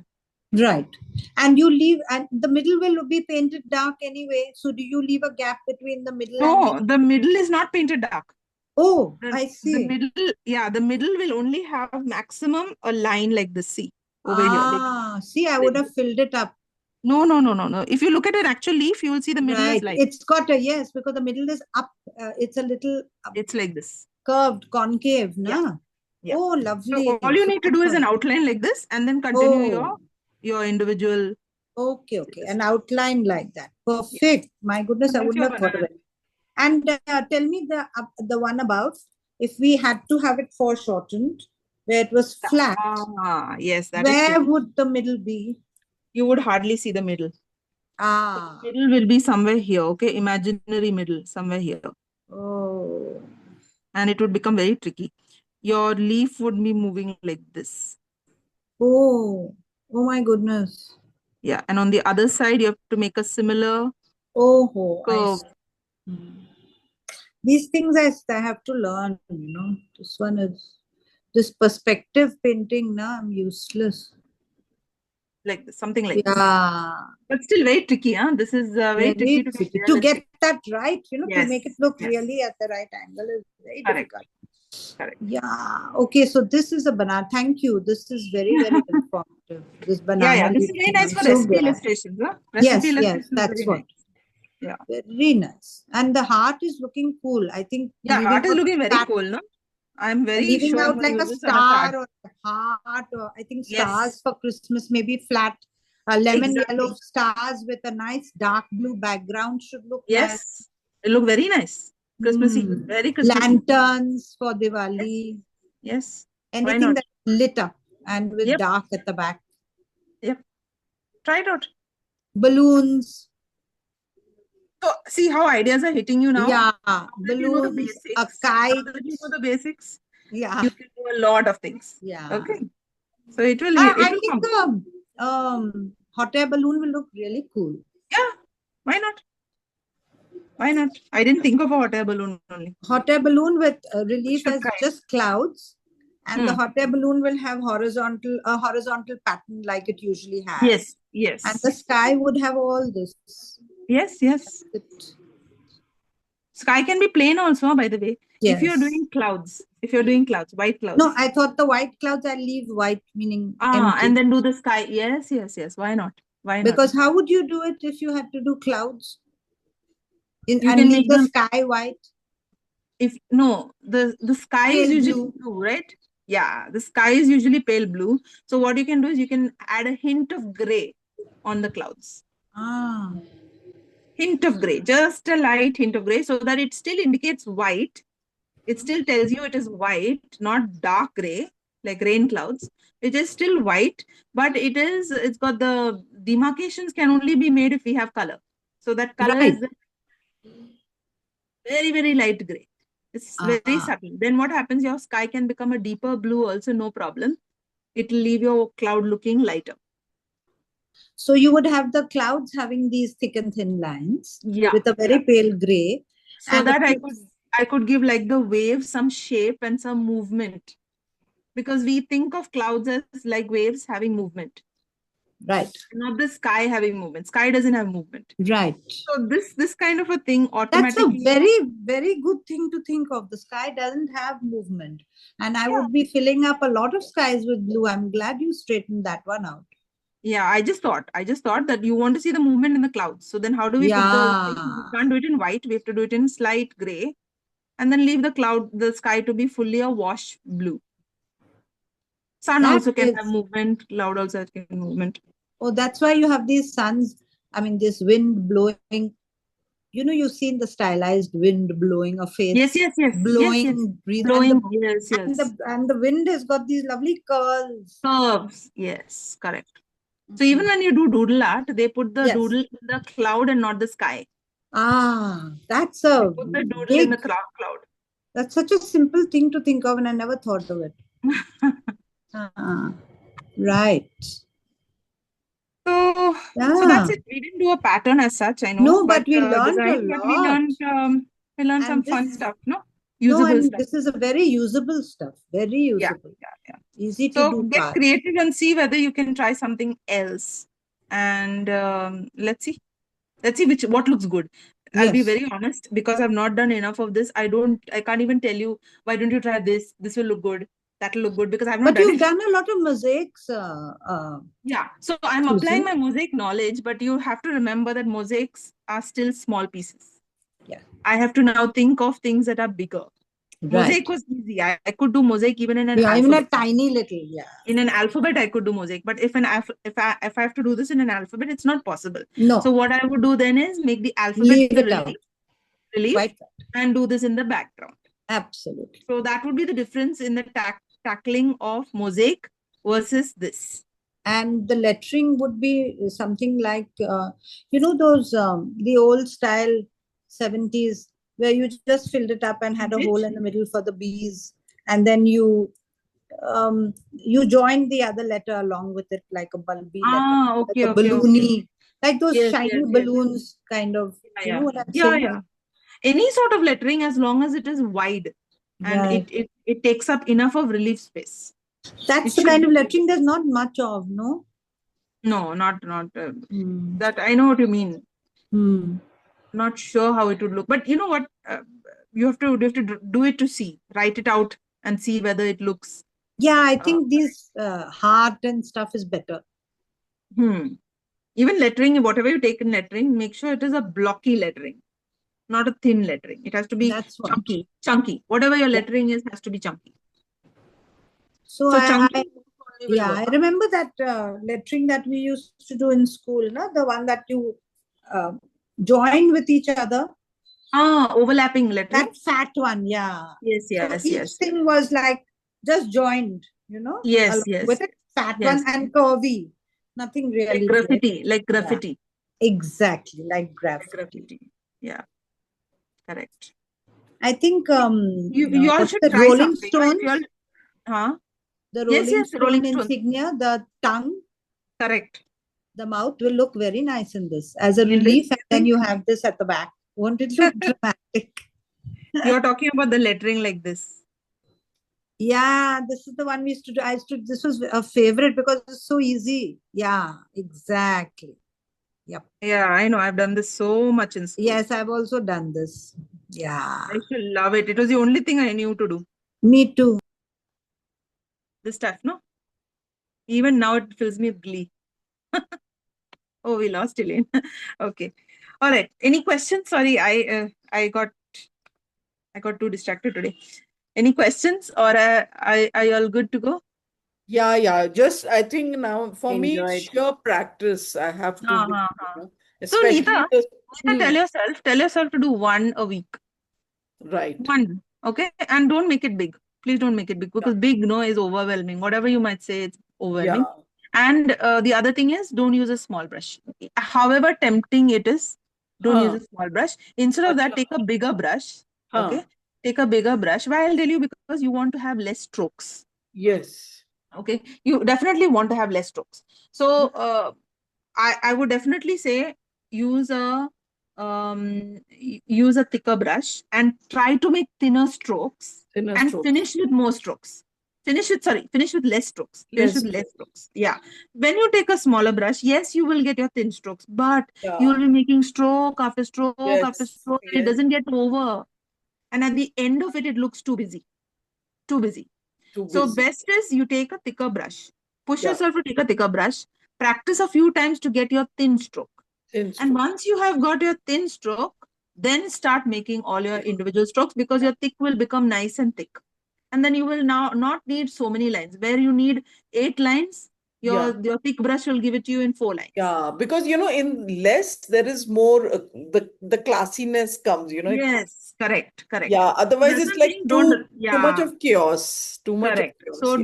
right. And you leave, and the middle will be painted dark anyway. So do you leave a gap between the middle and No, the middle is not painted dark. Oh, The, I the see. middle, yeah, the middle will only have maximum a line like this. See over here. See, I would have filled it up. No, no, no, no, no. If you look at an actual leaf, you will see the middle is Right. light. It's got a yes, because the middle is up. It's a little It's like this. curved, concave, Yeah. na? Yeah. Oh, So lovely. all you need to do is an Super. outline like this, and then continue Oh, your individual. okay, okay. An outline like that. Perfect. My goodness, I That's wouldn't your have thought of banana. it. And tell me the one about if we had to have it foreshortened, where it was flat, Yes, that is where tricky. would the middle be? You would hardly see the middle. Ah, The middle will be somewhere here, okay? Imaginary middle, somewhere here. oh, And it would become very tricky. Your leaf would be moving like this. oh, oh my goodness. Yeah, and on the other side, you have to make a similar Oh, I curve. see. These things I have to learn, you know. This one is this perspective painting, na, I'm useless. Like this, something like this. Yeah, But still very tricky, huh? This is very tricky to be tricky. To realistic. get that right, you know, to Yes, make it look yes. really at the right angle is very Correct. difficult. Correct. Yeah. Okay. So this is a banana. Thank you. This is very, very informative. This banana. Yeah, this is leaf very thing. nice I'm for so recipe glad. illustrations. Huh? Yes, Recipe yes, illustrations that's very what. nice. Yeah. Very nice. And the heart is looking cool. I think Yeah, leaving art is out looking very that, cool, no? I'm very leaving sure I'm out going to like a use this on a card. star or a heart, or I think Yes. stars for Christmas, maybe flat, lemon Exactly. yellow stars with a nice dark blue background should look Yes. nice. It look very nice. Christmassy. Very Christmassy. Lanterns for Diwali. Yes. Why Anything not? that's lit up and with Yep. dark at the back. Yep. Try it out. Balloons. So see how ideas are hitting you now? Yeah. Now that you know the Balloons, basics. a kite. Now that you know the basics, Yeah. you can do a lot of things. Yeah. Okay. So it will I come. think hot air balloon will look really cool. Yeah. Why not? Why not? I didn't think of a hot air balloon only. Hot air balloon with relief Should as try. just clouds, and the Hmm. hot air balloon will have a horizontal pattern like it usually has. Yes, And the yes, sky would have all this. yes. It- Sky can be plain also, by the way. If you're Yes. doing clouds, white clouds. No, I thought the white clouds I leave white, meaning empty. And then do the sky. Yes. Why not? Why not? Because how would you do it if you had to do clouds You and can leave make the them, sky white? if no, the sky is Pale usually blue. blue, right? Yeah, the sky is usually pale blue. So what you can do is you can add a hint of gray on the clouds. Ah, Hint of gray, just a light hint of gray, so that it still indicates white. It still tells you it is white, not dark gray, like rain clouds. It is still white, but it's got the demarcations can only be made if we have color. So that color right. is very, very light gray. It's very Ah. subtle. Then what happens? Your sky can become a deeper blue also, no problem. It will leave your cloud looking lighter. So you would have the clouds having these thick and thin lines Yeah. with a very pale gray. So and the that peaks- I could give like the wave some shape and some movement. Because we think of clouds as like waves having movement. Right. Not the sky having movement. Sky doesn't have movement. Right. So this kind of a thing That's a automatically. very, very good thing to think of. The sky doesn't have movement. And I would be filling up a lot of skies with blue. I'm glad you straightened that one out. Yeah, I just thought that you want to see the movement in the clouds. So then how do we put the thing? We can't do it in white. We have to do it in slight gray. And then leave the sky to be fully a wash blue. Sun That also can is- have movement. Cloud also can have movement. Oh, that's why you have these suns. I mean, this wind blowing. You know, you've seen the stylized wind blowing a face. Yes. Blowing, breathe. Blowing, And the wind has got these lovely curls. Curves. Yes, correct. So even when you do doodle art, they put the Yes. doodle in the cloud and not the sky. Ah, that's They a put the doodle big, in the cloud. that's such a simple thing to think of, and I never thought of it. Right. So that's it. We didn't do a pattern as such, I know. No, but we learned a design, but lot. we learned some And fun this- stuff, no? No, Usable and stuff. this is a very usable stuff. Very Yeah, usable. Easy to So do get fast. creative and see whether you can try something else. And let's see what looks good. I'll be Yes. very honest, because I've not done enough of this. I can't even tell you, why don't you try this? This will look good. That'll look good, because I've not But done you've it. done a lot of mosaics. Yeah, so I'm Susan? applying my mosaic knowledge, but you have to remember that mosaics are still small pieces. Yeah. I have to now think of things that are bigger. Mosaic Right. was easy. I could do mosaic even in an Yeah, even a alphabet. tiny little, yeah. In an alphabet, I could do mosaic, but if I have to do this in an alphabet, it's not possible. No, So what I would do then is make the alphabet leave the it out. relief Quite right. and do this in the background. Absolutely. So that would be the difference in the tackling of mosaic versus this. And the lettering would be something like, those, the old style 70s, where you just filled it up and had a Which? hole in the middle for the bees. And then you joined the other letter along with it, like a bulby letter. Okay, like a balloony, like those Yes, shiny yes. balloons, kind of. You know what I'm saying? Yeah. Any sort of lettering, as long as it is wide and Right. it takes up enough of relief space. That's It the should kind of be- lettering there's not much of, no? No, not Hmm. that. I know what you mean. Hmm. Not sure how it would look, but you know what? You have to do it to see, write it out and see whether it looks. Yeah, I think these heart and stuff is better. Even lettering, whatever you take in lettering, make sure it is a blocky lettering, not a thin lettering. It has to be That's what. chunky. Whatever your Yeah. lettering is has to be chunky. So chunky only will I work. remember that lettering that we used to do in school, no? The one that you join with each other. Overlapping lettering. That fat one, yeah. Yes. So each thing was like just joined, Yes. with a fat Yes. one and curvy. Nothing really. Like graffiti. Exactly, like graffiti. Yeah, correct. I think You all what's should the try Rolling something. Right? Stones? Yes, The Rolling Stone Rolling Stone. insignia, the tongue, Correct. the mouth will look very nice in this as a In this, relief, I and then think- you have this at the back Won't it look dramatic? You're talking about the lettering like this. Yeah, this is the one we used to do. This was a favorite because it's so easy. Yeah, exactly. Yep. Yeah, I know. I've done this so much in school. Yes, I've also done this. Yeah. I should love it. It was the only thing I knew to do. Me too. This stuff, no? Even now it fills me with glee. Oh, we lost Elaine. Okay. All right. Any questions? Sorry, I got too distracted today. Any questions, or are you all good to go? Yeah. Just I think now for me, Enjoyed. sheer practice. I have to do, So especially Neeta, the tell yourself to do one a week. right. One, okay? And don't make it big. Please don't make it big, because big, no, is overwhelming. Whatever you might say, it's overwhelming. Yeah. And the other thing is, don't use a small brush. However tempting it is, don't use a small brush. Instead of that, Acha. take a bigger brush. Huh. Okay? Take a bigger brush. Why I'll tell you, because you want to have less strokes. Yes. Okay? You definitely want to have less strokes. So I would definitely say use a use a thicker brush and try to make thinner strokes Thinner and strokes. finish with more strokes. Finish with less strokes. Finish Less with less strokes. Yeah. When you take a smaller brush, yes, you will get your thin strokes, but Yeah. you will be making stroke after stroke after Yes. stroke, and it Yes. doesn't get over. And at the end of it, it looks too busy. Too busy. Too So busy. best is you take a thicker brush. Push Yeah. yourself to take a thicker brush. Practice a few times to get your thin stroke. Thin And stroke. once you have got your thin stroke, then start making all your individual strokes, because your thick will become nice and thick. And then you will now not need so many lines. Where you need 8 lines, your thick brush will give it to you in 4 lines. Yeah, because in less there is more the classiness comes, Yes, correct. Yeah, otherwise That's it's the like thing. too much of chaos. Too much of Correct. chaos. So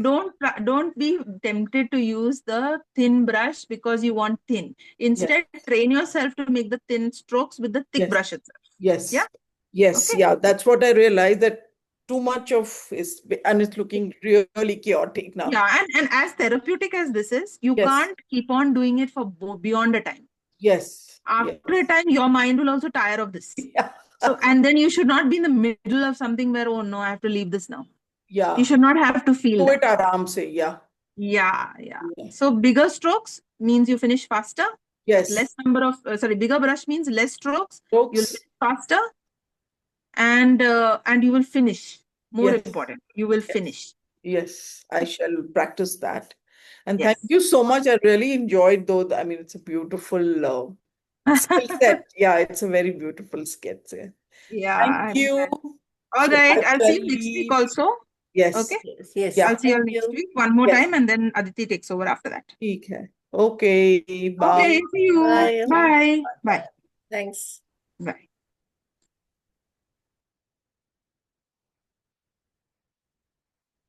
Yeah. don't be tempted to use the thin brush because you want thin. Instead, train yourself to make the thin strokes with the thick Yes. brush itself. Yes. Yeah. Yes. Okay. Yeah. That's what I realized, that too much of is, and it's looking really chaotic now. Yeah, and as therapeutic as this is, you Yes. can't keep on doing it for beyond a time. Yes. After a Yes. time, your mind will also tire of this. Yeah. So, and then you should not be in the middle of something where, oh no, I have to leave this now. Yeah. You should not have to feel Do it that. aram se. Yeah. Yeah. Yeah. So bigger strokes means you finish faster. Yes. Less number of, bigger brush means less strokes. You'll Strokes. finish faster, and you will finish. More Yes. important, you will Yes. finish. Yes, I shall practice that. And Yes. thank you so much. I really enjoyed, though. I mean, it's a beautiful skill set. Yeah, it's a very beautiful sketch. Yeah. Yeah. Thank you. All So right. I I'll see shall you next week leave. also. Yes. Okay. Yes. Yeah. I'll see you all Thank next you. week one more Yes. time, and then Aditi takes over after that. ठीक है. Okay. Bye. Okay. See you. Bye. Bye. Bye. Thanks. Bye.